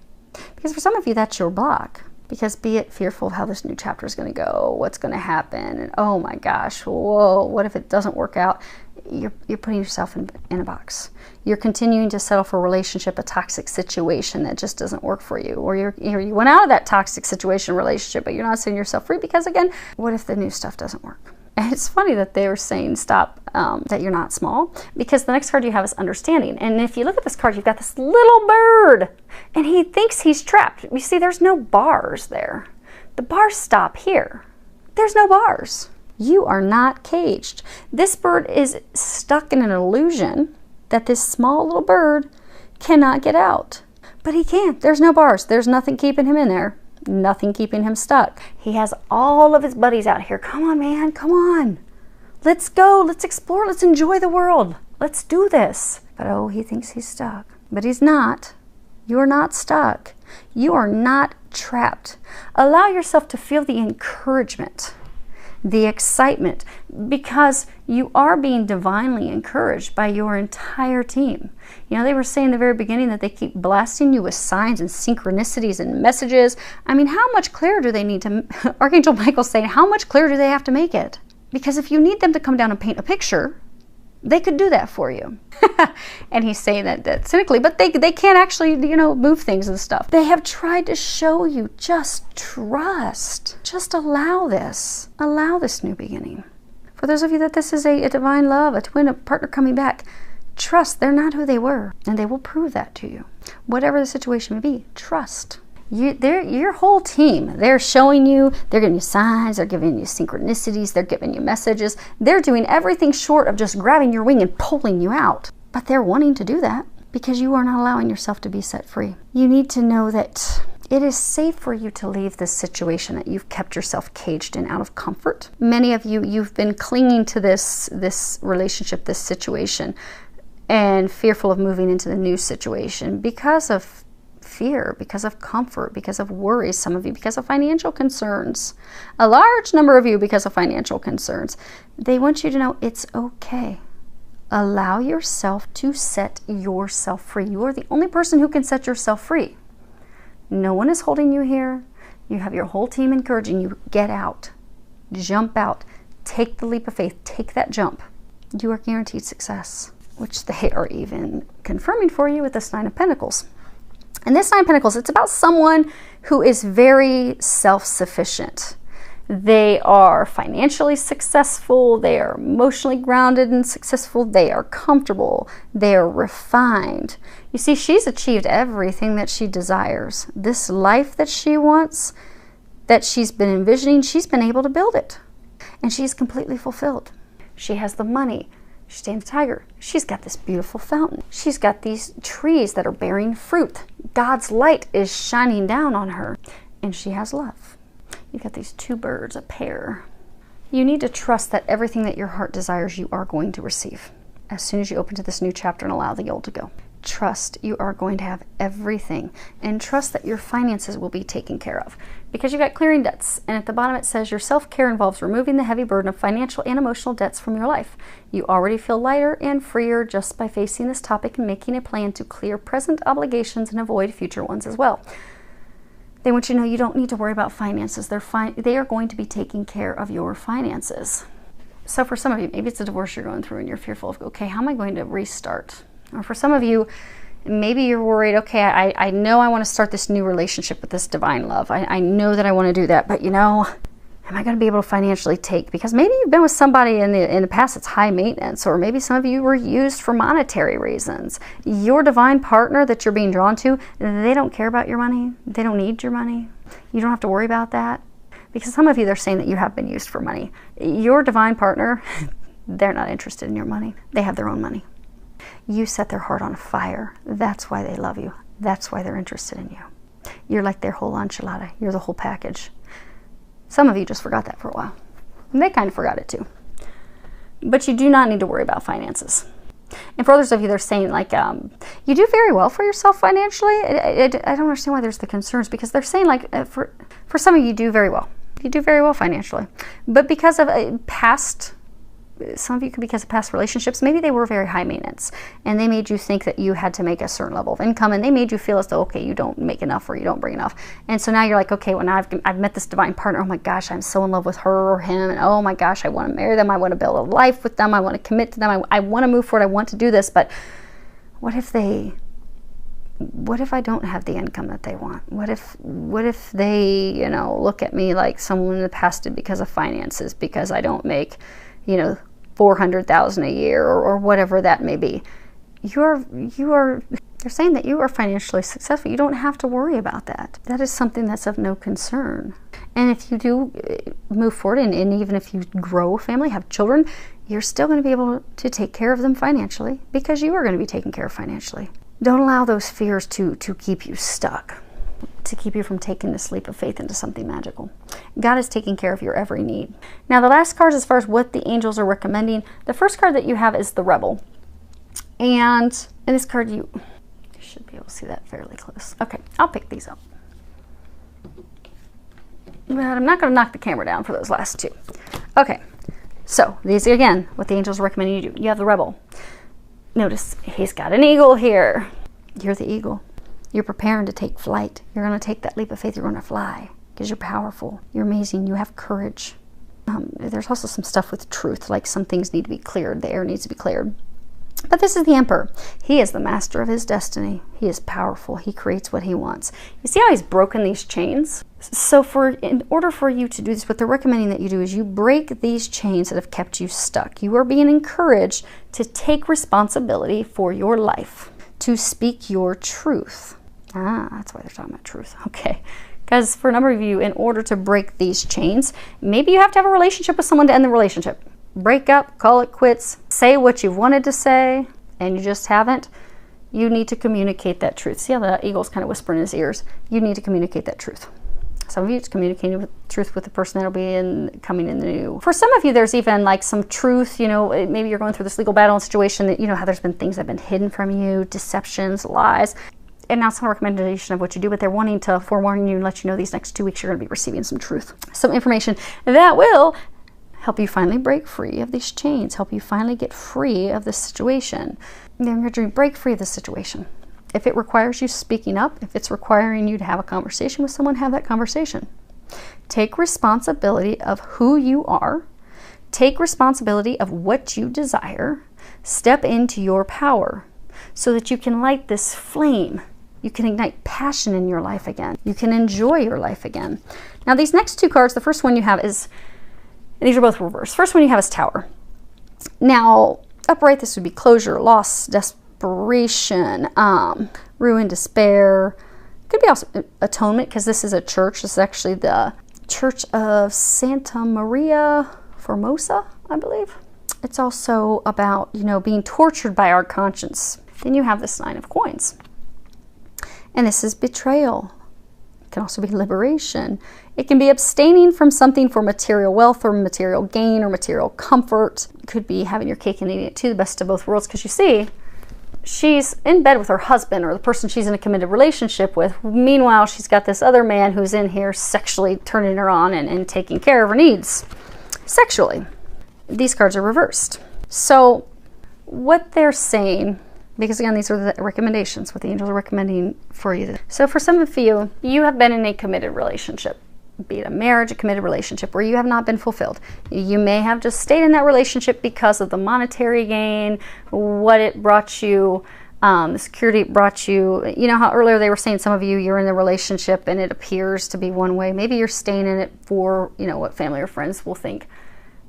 Because for some of you, that's your block. Because be it fearful of how this new chapter is going to go, what's going to happen, and oh my gosh, whoa, what if it doesn't work out? You're putting yourself in a box. You're continuing to settle for a relationship, a toxic situation that just doesn't work for you. Or you went out of that toxic situation, relationship, but you're not setting yourself free because, again, what if the new stuff doesn't work? And it's funny that they were saying stop, that you're not small, because the next card you have is understanding. And if you look at this card, you've got this little bird, and he thinks he's trapped. You see, there's no bars there. The bars stop here. There's no bars. You are not caged. This bird is stuck in an illusion that this small little bird cannot get out. But he can't. There's no bars. There's nothing keeping him in there. Nothing keeping him stuck. He has all of his buddies out here. Come on, man. Come on. Let's go. Let's explore. Let's enjoy the world. Let's do this. But oh, he thinks he's stuck. But he's not. You are not stuck. You are not trapped. Allow yourself to feel the encouragement, the excitement, because you are being divinely encouraged by your entire team. You know, they were saying in the very beginning that they keep blasting you with signs and synchronicities and messages. I mean, how much clearer do they need to, Archangel Michael's saying, how much clearer do they have to make it? Because if you need them to come down and paint a picture, they could do that for you. And he's saying that cynically, but they can't actually, move things and stuff. They have tried to show you, just trust. Just allow this new beginning. For those of you that this is a divine love, a twin, a partner coming back, trust they're not who they were, and they will prove that to you. Whatever the situation may be, trust. Your whole team, they're showing you, they're giving you signs, they're giving you synchronicities, they're giving you messages. They're doing everything short of just grabbing your wing and pulling you out. But they're wanting to do that. because you are not allowing yourself to be set free. You need to know that it is safe for you to leave this situation that you've kept yourself caged in out of comfort. Many of you, you've been clinging to this relationship, this situation, and fearful of moving into the new situation because of fear, because of comfort, because of worries, some of you because of financial concerns, a large number of you because of financial concerns. They want you to know it's okay. Allow yourself to set yourself free. You are the only person who can set yourself free. No one is holding you here. You have your whole team encouraging you. Get out. Jump out. Take the leap of faith. Take that jump. You are guaranteed success, which they are even confirming for you with this Nine of Pentacles. And this Nine of Pentacles, it's about someone who is very self-sufficient. They are financially successful. They are emotionally grounded and successful. They are comfortable. They are refined. You see, she's achieved everything that she desires. This life that she wants, that she's been envisioning, she's been able to build it. And she's completely fulfilled. She has the money. She's tamed a tiger. She's got this beautiful fountain. She's got these trees that are bearing fruit. God's light is shining down on her. And she has love. You've got these two birds, a pair. You need to trust that everything that your heart desires, you are going to receive. As soon as you open to this new chapter and allow the old to go. Trust you are going to have everything. And trust that your finances will be taken care of. Because you've got clearing debts. And at the bottom it says your self-care involves removing the heavy burden of financial and emotional debts from your life. You already feel lighter and freer just by facing this topic and making a plan to clear present obligations and avoid future ones as well. They want you to know you don't need to worry about finances. They are going to be taking care of your finances. So for some of you, maybe it's a divorce you're going through and you're fearful of, okay, how am I going to restart? Or for some of you, maybe you're worried, okay, I know I want to start this new relationship with this divine love. I know that I want to do that, but you know, am I going to be able to financially take? Because maybe you've been with somebody in the past that's high maintenance, or maybe some of you were used for monetary reasons. Your divine partner that you're being drawn to, they don't care about your money. They don't need your money. You don't have to worry about that. Because some of you, they're saying that you have been used for money. Your divine partner, they're not interested in your money. They have their own money. You set their heart on fire. That's why they love you. That's why they're interested in you. You're like their whole enchilada. You're the whole package. Some of you just forgot that for a while. And they kind of forgot it too. But you do not need to worry about finances. And for others of you, they're saying like, you do very well for yourself financially. I don't understand why there's the concerns, because they're saying like, for some of you, you do very well. You do very well financially. But because of past, some of you could, because of past relationships, maybe they were very high maintenance and they made you think that you had to make a certain level of income, and they made you feel as though, okay, you don't make enough or you don't bring enough. And so now you're like, okay, well now I've met this divine partner. Oh my gosh, I'm so in love with her or him. And oh my gosh, I want to marry them. I want to build a life with them. I want to commit to them. I want to move forward. I want to do this. But what if I don't have the income that they want? What if they, you know, look at me like someone in the past did because of finances, because I don't make, you know, $400,000 a year or whatever that may be. They're saying that you are financially successful. You don't have to worry about that. That is something that's of no concern. And if you do move forward, and even if you grow a family, have children, you're still going to be able to take care of them financially, because you are going to be taken care of financially. Don't allow those fears to keep you stuck, to keep you from taking this leap of faith into something magical. God is taking care of your every need. Now, the last card, as far as what the angels are recommending, the first card that you have is the Rebel. And in this card, you should be able to see that fairly close. Okay, I'll pick these up. But I'm not going to knock the camera down for those last two. Okay, so these are, again, what the angels are recommending you do. You have the Rebel. Notice he's got an eagle here. You're the eagle. You're preparing to take flight. You're going to take that leap of faith. You're going to fly because you're powerful. You're amazing. You have courage. There's also some stuff with truth, like some things need to be cleared. The air needs to be cleared. But this is the Emperor. He is the master of his destiny. He is powerful. He creates what he wants. You see how he's broken these chains? So in order for you to do this, what they're recommending that you do is you break these chains that have kept you stuck. You are being encouraged to take responsibility for your life, to speak your truth. That's why they're talking about truth. Okay. Because for a number of you, in order to break these chains, maybe you have to have a relationship with someone to end the relationship. Break up, call it quits, say what you wanted to say, and you just haven't. You need to communicate that truth. See how the eagle's kind of whispering in his ears? You need to communicate that truth. Some of you, it's communicating the truth with the person that'll be coming in the new. For some of you, there's even like some truth, you know, maybe you're going through this legal battle and situation that, you know, how there's been things that have been hidden from you, deceptions, lies. And now it's not a recommendation of what you do, but they're wanting to forewarn you and let you know these next 2 weeks you're going to be receiving some truth, some information that will help you finally break free of these chains, help you finally get free of this situation. Then you're going to break free of this situation. If it requires you speaking up, if it's requiring you to have a conversation with someone, have that conversation. Take responsibility of who you are. Take responsibility of what you desire. Step into your power so that you can light this flame. You can ignite passion in your life again. You can enjoy your life again. Now, these next 2 cards, the first one you have is, these are both reversed. First one you have is Tower. Now, upright, this would be closure, loss, desperation, ruin, despair. Could be also atonement, because this is a church. This is actually the Church of Santa Maria Formosa, I believe. It's also about, you know, being tortured by our conscience. Then you have this 9 of coins. And this is betrayal. It can also be liberation. It can be abstaining from something for material wealth or material gain or material comfort. It could be having your cake and eating it too, the best of both worlds, because you see, she's in bed with her husband or the person she's in a committed relationship with. Meanwhile, she's got this other man who's in here sexually turning her on and taking care of her needs sexually. These cards are reversed. So what they're saying, because again, these are the recommendations, what the angels are recommending for you. So for some of you, you have been in a committed relationship, be it a marriage, a committed relationship, where you have not been fulfilled. You may have just stayed in that relationship because of the monetary gain, what it brought you, the security it brought you. You know how earlier they were saying some of you, you're in the relationship and it appears to be one way. Maybe you're staying in it for, you know, what family or friends will think.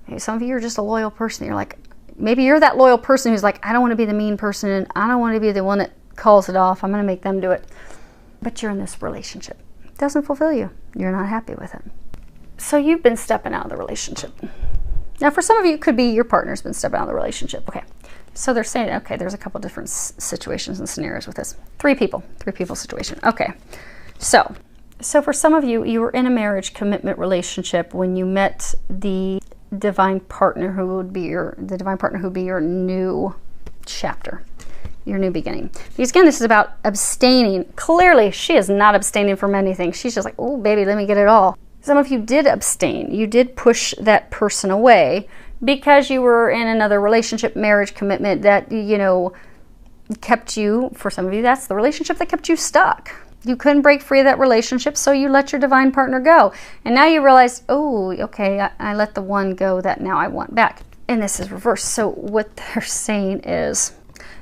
Maybe some of you are just a loyal person. You're like, maybe you're that loyal person who's like, I don't want to be the mean person and I don't want to be the one that calls it off. I'm going to make them do it. But you're in this relationship. It doesn't fulfill you. You're not happy with it. So you've been stepping out of the relationship. Now, for some of you, it could be your partner's been stepping out of the relationship. Okay. So they're saying, okay, there's a couple different situations and scenarios with this. Three people situation. Okay. So for some of you, you were in a marriage commitment relationship when you met the divine partner who would be your new chapter, your new beginning. Because again, this is about abstaining. Clearly, she is not abstaining from anything. She's just like, oh, baby, let me get it all. Some of you did abstain. You did push that person away because you were in another relationship, marriage commitment that, you know, kept you, for some of you, that's the relationship that kept you stuck. You couldn't break free of that relationship, so you let your divine partner go. And now you realize, oh, okay, I let the one go that now I want back. And this is reversed. So what they're saying is,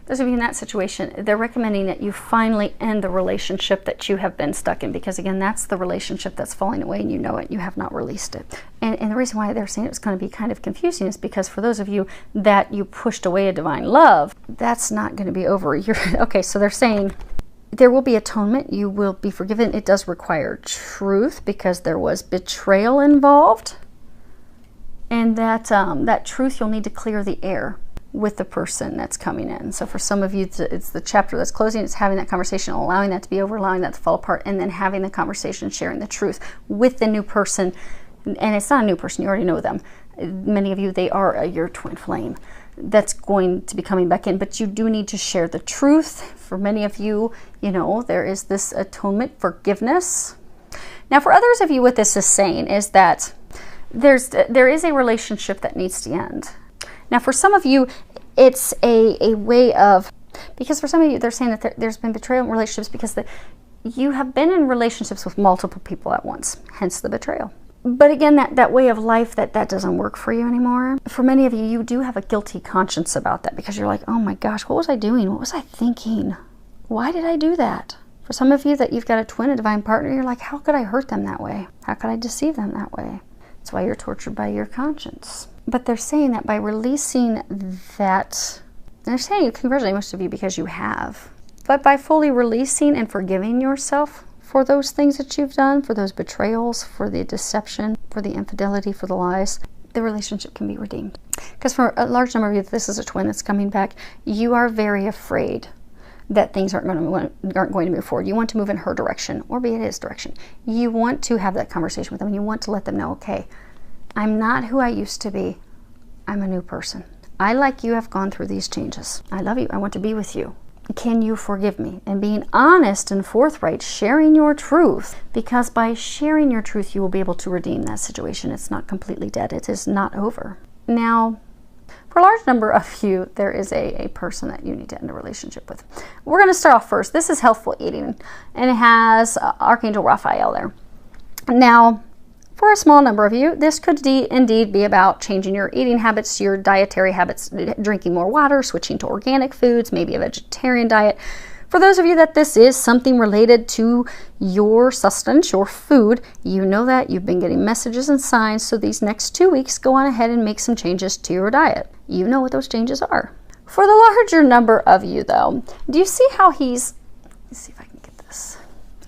those of you in that situation, they're recommending that you finally end the relationship that you have been stuck in. Because again, that's the relationship that's falling away and you know it. You have not released it. And the reason why they're saying it's going to be kind of confusing is because for those of you that you pushed away a divine love, that's not going to be over. Okay, so they're saying, there will be atonement. You will be forgiven. It does require truth because there was betrayal involved. And that truth, you'll need to clear the air with the person that's coming in. So for some of you, it's the chapter that's closing. It's having that conversation, allowing that to be over, allowing that to fall apart, and then having the conversation, sharing the truth with the new person. And it's not a new person. You already know them. Many of you, they are your twin flame that's going to be coming back in, but you do need to share the truth. For many of you, you know, there is this atonement, forgiveness. Now, for others of you, what this is saying is that there is a relationship that needs to end. Now, for some of you, it's a way of, because for some of you, they're saying that there's been betrayal in relationships because you have been in relationships with multiple people at once, hence the betrayal. But again, that way of life, that doesn't work for you anymore. For many of you, you do have a guilty conscience about that because you're like, oh my gosh, what was I doing? What was I thinking? Why did I do that? For some of you that you've got a twin, a divine partner, you're like, how could I hurt them that way? How could I deceive them that way? That's why you're tortured by your conscience. But they're saying that by releasing that, and they're saying, congratulate most of you because you have, but by fully releasing and forgiving yourself for those things that you've done, for those betrayals, for the deception, for the infidelity, for the lies, the relationship can be redeemed. Because for a large number of you, this is a twin that's coming back, you are very afraid that things aren't going to move forward. You want to move in her direction, or be in his direction. You want to have that conversation with them. You want to let them know, okay, I'm not who I used to be. I'm a new person. I, like you, have gone through these changes. I love you. I want to be with you. Can you forgive me? And being honest and forthright, sharing your truth, because by sharing your truth, you will be able to redeem that situation. It's not completely dead. It is not over. Now, for a large number of you, there is a person that you need to end a relationship with. We're going to start off first. This is healthful eating, and it has Archangel Raphael there. Now, for a small number of you, this could indeed be about changing your eating habits, your dietary habits, drinking more water, switching to organic foods, maybe a vegetarian diet. For those of you that this is something related to your sustenance, your food, you know that you've been getting messages and signs. So these next 2 weeks, go on ahead and make some changes to your diet. You know what those changes are. For the larger number of you, though, do you see how he's, let's see if I can get this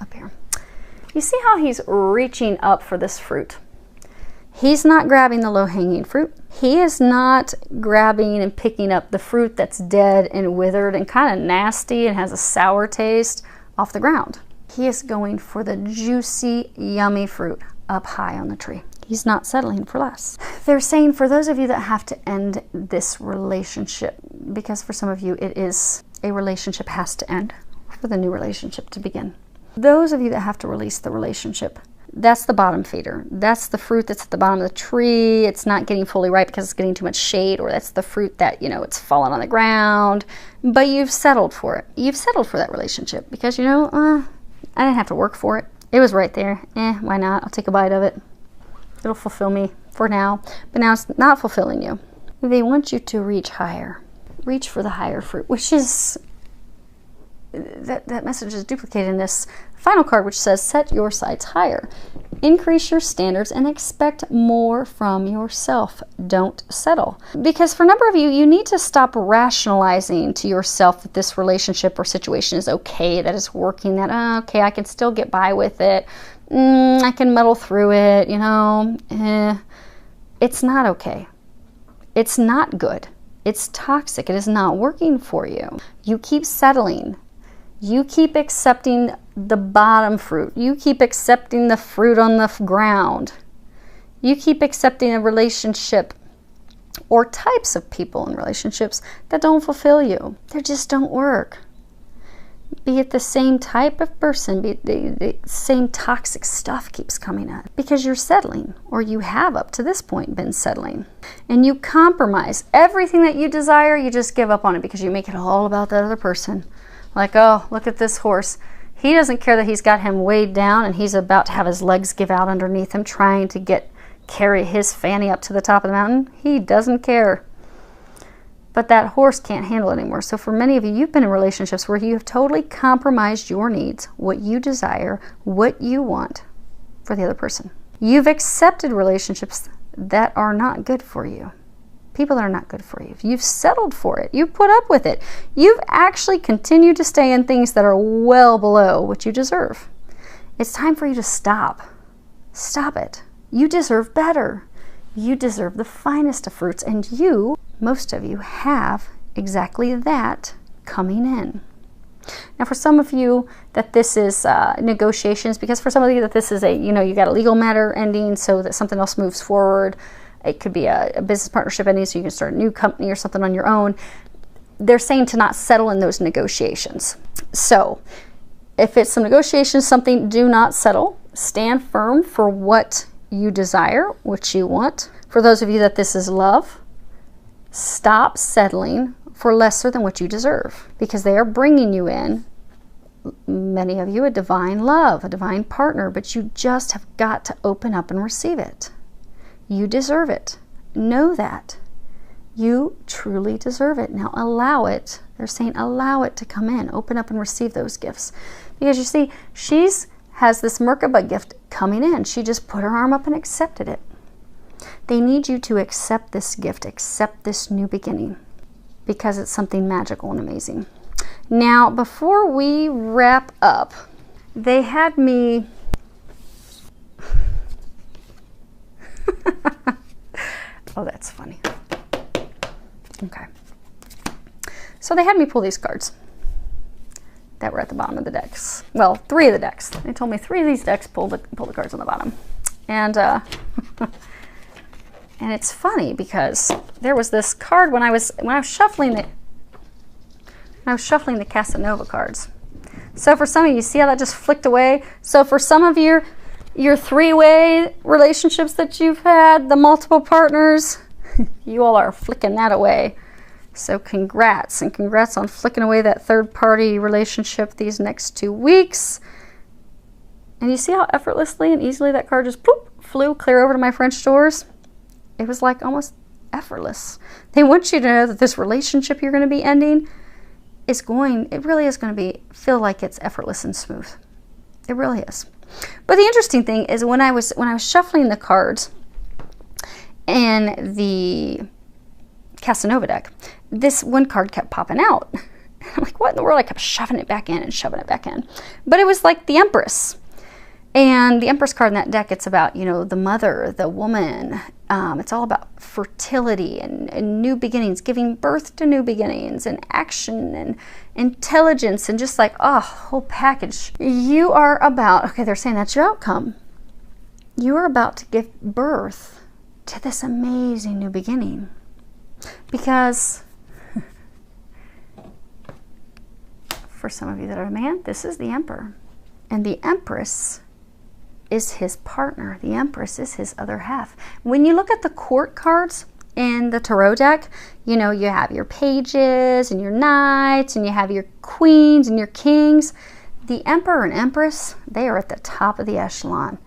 up here. You see how he's reaching up for this fruit? He's not grabbing the low-hanging fruit. He is not grabbing and picking up the fruit that's dead and withered and kind of nasty and has a sour taste off the ground. He is going for the juicy, yummy fruit up high on the tree. He's not settling for less. They're saying for those of you that have to end this relationship, because for some of you it is a relationship has to end for the new relationship to begin. Those of you that have to release the relationship, that's the bottom feeder. That's the fruit that's at the bottom of the tree. It's not getting fully ripe because it's getting too much shade, or that's the fruit that, you know, it's fallen on the ground, but you've settled for it. You've settled for that relationship because, you know, I didn't have to work for it. It was right there. Why not? I'll take a bite of it. It'll fulfill me for now, but now it's not fulfilling you. They want you to reach higher. Reach for the higher fruit, which is, that message is duplicated in this final card, which says set your sights higher. Increase your standards and expect more from yourself. Don't settle. Because for a number of you, you need to stop rationalizing to yourself that this relationship or situation is okay, that it's working, that, okay, I can still get by with it. I can muddle through it, you know. It's not okay. It's not good. It's toxic. It is not working for you. You keep settling. You keep accepting the bottom fruit. You keep accepting the fruit on the ground. You keep accepting a relationship or types of people in relationships that don't fulfill you. They just don't work. Be it the same type of person, be it the same toxic stuff keeps coming up because you're settling, or you have up to this point been settling. And you compromise. Everything that you desire, you just give up on it because you make it all about that other person. Like, oh, look at this horse. He doesn't care that he's got him weighed down and he's about to have his legs give out underneath him, trying to carry his fanny up to the top of the mountain. He doesn't care. But that horse can't handle it anymore. So for many of you, you've been in relationships where you have totally compromised your needs, what you desire, what you want for the other person. You've accepted relationships that are not good for you. People that are not good for you. You've settled for it. You've put up with it. You've actually continued to stay in things that are well below what you deserve. It's time for you to stop. Stop it. You deserve better. You deserve the finest of fruits, and you, most of you, have exactly that coming in. Now, for some of you that this is negotiations, because for some of you that this is you got a legal matter ending so that something else moves forward. It could be a business partnership ending so you can start a new company or something on your own. They're saying to not settle in those negotiations. So if it's some negotiations, something, do not settle. Stand firm for what you desire, what you want. For those of you that this is love, stop settling for lesser than what you deserve, because they are bringing you in, many of you, a divine love, a divine partner, but you just have got to open up and receive it. You deserve it. Know that. You truly deserve it. Now allow it. They're saying allow it to come in. Open up and receive those gifts. Because you see, has this Merkaba gift coming in. She just put her arm up and accepted it. They need you to accept this gift, accept this new beginning, because it's something magical and amazing. Now, before we wrap up, they had me... Oh, that's funny. Okay. So they had me pull these cards. ever at the bottom of the decks. Well, 3 of the decks. They told me 3 of these decks pull the cards on the bottom. And and it's funny because there was this card when I was shuffling the Casanova cards. So for some of you, see how that just flicked away? So for some of your 3-way relationships that you've had, the multiple partners, you all are flicking that away. So congrats, and congrats on flicking away that third-party relationship these next 2 weeks. And you see how effortlessly and easily that card just poof, flew clear over to my French doors? It was like almost effortless. They want you to know that this relationship you're going to be ending it really is going to feel like it's effortless and smooth. It really is. But the interesting thing is when I was shuffling the cards in the Casanova deck, this one card kept popping out. I'm like, what in the world? I kept shoving it back in and shoving it back in. But it was like the Empress. And the Empress card in that deck, it's about, the mother, the woman. It's all about fertility and new beginnings, giving birth to new beginnings and action and intelligence and just like, whole package. You are about, okay, they're saying that's your outcome. You are about to give birth to this amazing new beginning. Because for some of you that are a man, this is the Emperor. And the Empress is his partner. The Empress is his other half. When you look at the court cards in the tarot deck, you have your pages and your knights and you have your queens and your kings. The Emperor and Empress, they are at the top of the echelon.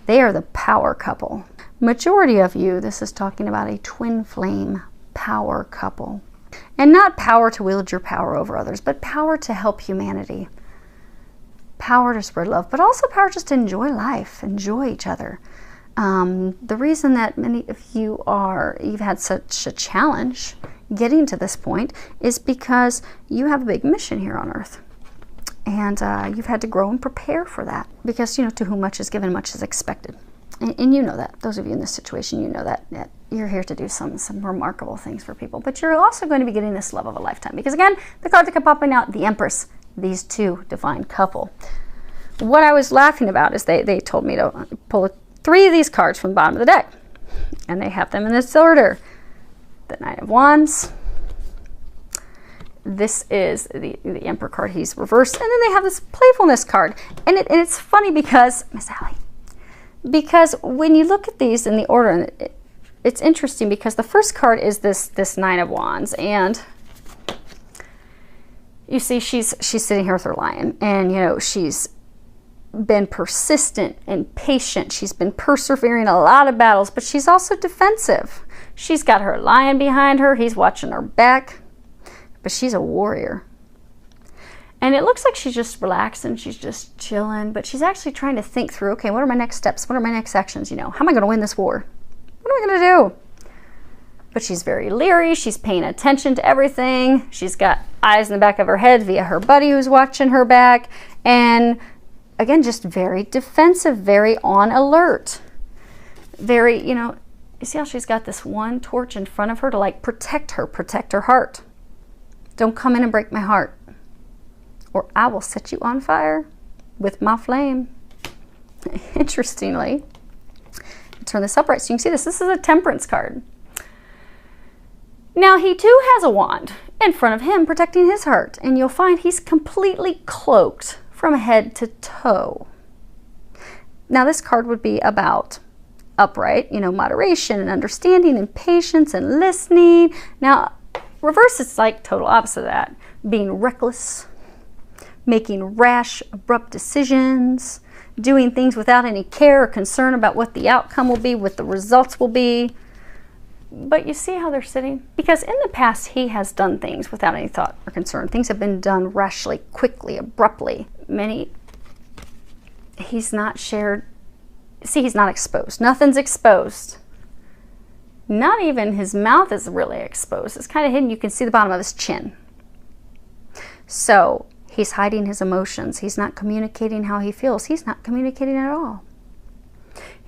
They are the power couple. Majority of you, this is talking about a twin flame power couple. And not power to wield your power over others, but power to help humanity. Power to spread love, but also power just to enjoy life, enjoy each other. The reason that many of you've had such a challenge getting to this point is because you have a big mission here on Earth. And you've had to grow and prepare for that. Because, to whom much is given, much is expected. And you know that. Those of you in this situation, you know that you're here to do some remarkable things for people. But you're also going to be getting this love of a lifetime. Because again, the card that kept popping out, the Empress, these two divine couple. What I was laughing about is they told me to pull 3 of these cards from the bottom of the deck. And they have them in this order. The Knight of Wands. This is the Emperor card. He's reversed. And then they have this playfulness card. And it's funny because, Miss Allie, because when you look at these in the order, it's interesting because the first card is this Nine of Wands. And you see she's sitting here with her lion. And, she's been persistent and patient. She's been persevering a lot of battles, but she's also defensive. She's got her lion behind her. He's watching her back. But she's a warrior. And it looks like she's just relaxing. She's just chilling. But she's actually trying to think through, okay, what are my next steps? What are my next actions? How am I going to win this war? What am I going to do? But she's very leery. She's paying attention to everything. She's got eyes in the back of her head via her buddy who's watching her back. And again, just very defensive, very on alert. Very, you see how she's got this one torch in front of her to like protect her heart. Don't come in and break my heart, or I will set you on fire with my flame. Interestingly, turn this upright so you can see this. This is a Temperance card. Now, he too has a wand in front of him protecting his heart, and you'll find he's completely cloaked from head to toe. Now, this card would be about upright, moderation and understanding and patience and listening. Now, reverse is like total opposite of that. Being reckless, making rash, abrupt decisions, doing things without any care or concern about what the outcome will be, what the results will be. But you see how they're sitting? Because in the past, he has done things without any thought or concern. Things have been done rashly, quickly, abruptly. He's not shared. See, he's not exposed. Nothing's exposed. Not even his mouth is really exposed. It's kind of hidden. You can see the bottom of his chin. So he's hiding his emotions. He's not communicating how he feels. He's not communicating at all.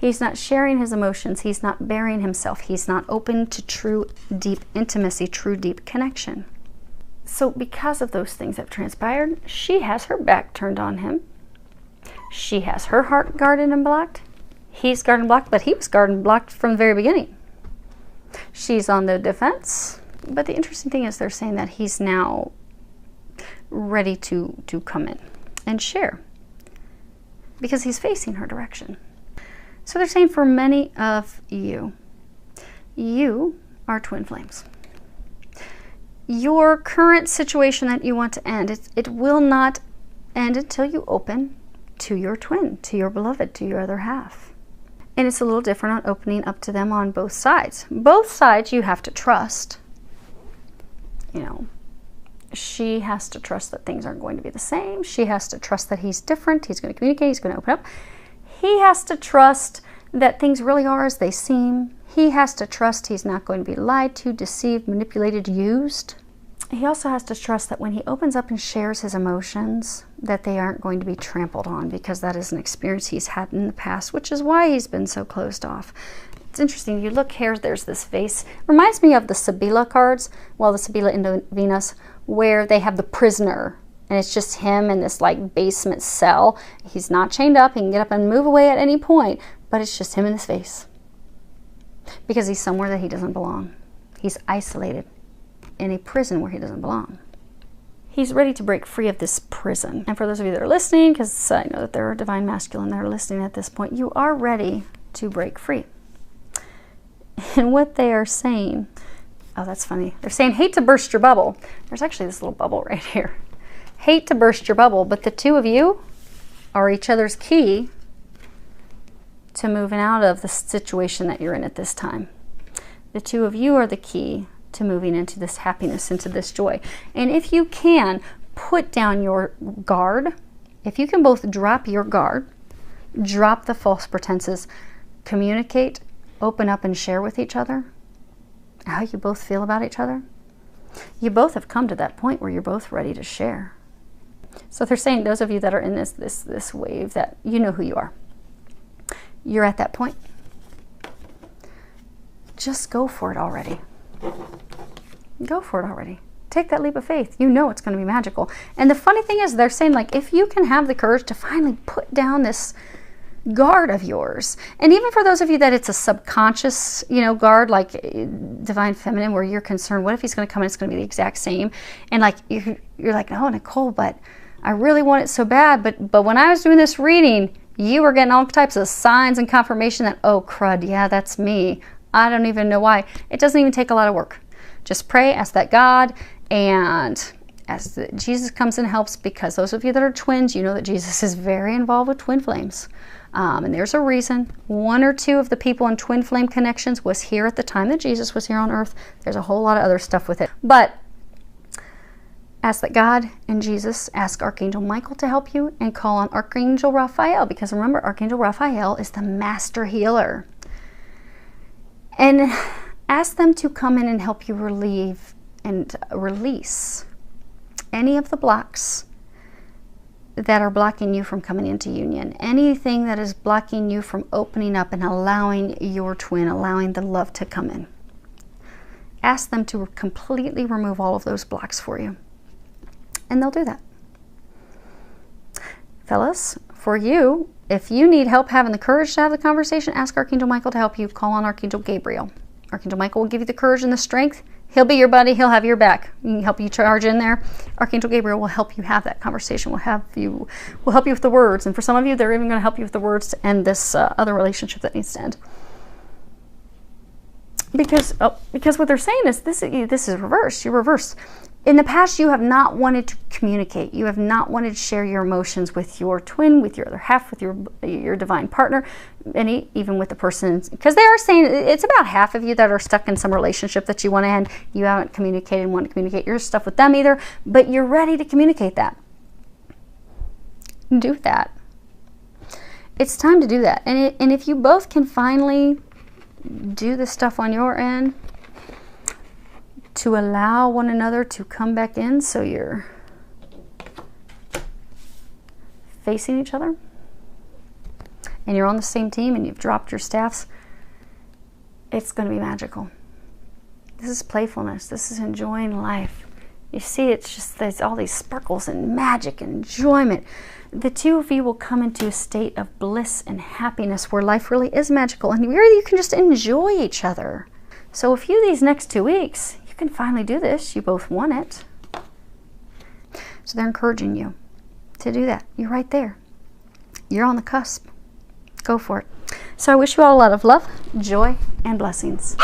He's not sharing his emotions. He's not bearing himself. He's not open to true, deep intimacy, true, deep connection. So because of those things that have transpired, she has her back turned on him. She has her heart guarded and blocked. He's guarded and blocked, but he was guarded and blocked from the very beginning. She's on the defense, but the interesting thing is they're saying that he's now ready to come in and share because he's facing her direction. So they're saying for many of you, you are twin flames. Your current situation that you want to end, it will not end until you open to your twin, to your beloved, to your other half. And it's a little different on opening up to them on both sides. Both sides you have to trust. You know, she has to trust that things aren't going to be the same. She has to trust that he's different. He's going to communicate. He's going to open up. He has to trust that things really are as they seem. He has to trust he's not going to be lied to, deceived, manipulated, used. He also has to trust that when he opens up and shares his emotions, that they aren't going to be trampled on, because that is an experience he's had in the past, which is why he's been so closed off. It's interesting. You look here, there's this vase. Reminds me of the Sibila cards, well, the Sibila into Venus, where they have the prisoner, and it's just him in this like basement cell. He's not chained up. He can get up and move away at any point, but it's just him in this vase because he's somewhere that he doesn't belong. He's isolated in a prison where he doesn't belong. He's ready to break free of this prison. And for those of you that are listening, because I know that there are divine masculine that are listening at this point, you are ready to break free. And what they are saying, oh, that's funny. They're saying, hate to burst your bubble. There's actually this little bubble right here. Hate to burst your bubble, but the two of you are each other's key to moving out of the situation that you're in at this time. The two of you are the key to moving into this happiness, into this joy. And if you can, put down your guard. If you can both drop your guard, drop the false pretenses, communicate, open up and share with each other how you both feel about each other, you both have come to that point where you're both ready to share. So they're saying, those of you that are in this wave, that you know who you are. You're at that point. Just go for it already. Go for it already. Take that leap of faith. You know it's going to be magical. And the funny thing is, they're saying, like, if you can have the courage to finally put down this guard of yours, and even for those of you that it's a subconscious, you know, guard, like divine feminine, where you're concerned, what if he's going to come and it's going to be the exact same? And like you're like, oh, Nicole, but I really want it so bad. But when I was doing this reading, you were getting all types of signs and confirmation that, oh, crud, yeah, that's me. I don't even know why. It doesn't even take a lot of work. Just pray, ask that God, and as Jesus comes and helps, because those of you that are twins, you know that Jesus is very involved with twin flames. And there's a reason. One or two of the people in twin flame connections was here at the time that Jesus was here on earth. There's a whole lot of other stuff with it. But ask that God and Jesus, ask Archangel Michael to help you, and call on Archangel Raphael, because remember, Archangel Raphael is the master healer. And ask them to come in and help you relieve and release any of the blocks that are blocking you from coming into union. Anything that is blocking you from opening up and allowing your twin, allowing the love to come in. Ask them to completely remove all of those blocks for you. And they'll do that. Fellas, for you, if you need help having the courage to have the conversation, ask Archangel Michael to help you. Call on Archangel Gabriel. Archangel Michael will give you the courage and the strength. He'll be your buddy. He'll have your back. He can help you charge in there. Archangel Gabriel will help you have that conversation. Will help you with the words. And for some of you, they're even going to help you with the words to end this other relationship that needs to end. Because what they're saying is this is reversed. You're reversed. In the past, you have not wanted to communicate. You have not wanted to share your emotions with your twin, with your other half, with your divine partner, and even with the person. Because they are saying it's about half of you that are stuck in some relationship that you want to end. You haven't communicated and want to communicate your stuff with them either, but you're ready to communicate that. Do that. It's time to do that. And if you both can finally do the stuff on your end, to allow one another to come back in, so you're facing each other and you're on the same team and you've dropped your staffs, it's going to be magical. This is playfulness. This is enjoying life. You see, it's just there's all these sparkles and magic and enjoyment. The two of you will come into a state of bliss and happiness where life really is magical and where you can just enjoy each other. So a few of these next 2 weeks, you can finally do this. You both want it. So they're encouraging you to do that. You're right there. You're on the cusp. Go for it. So I wish you all a lot of love, joy, and blessings.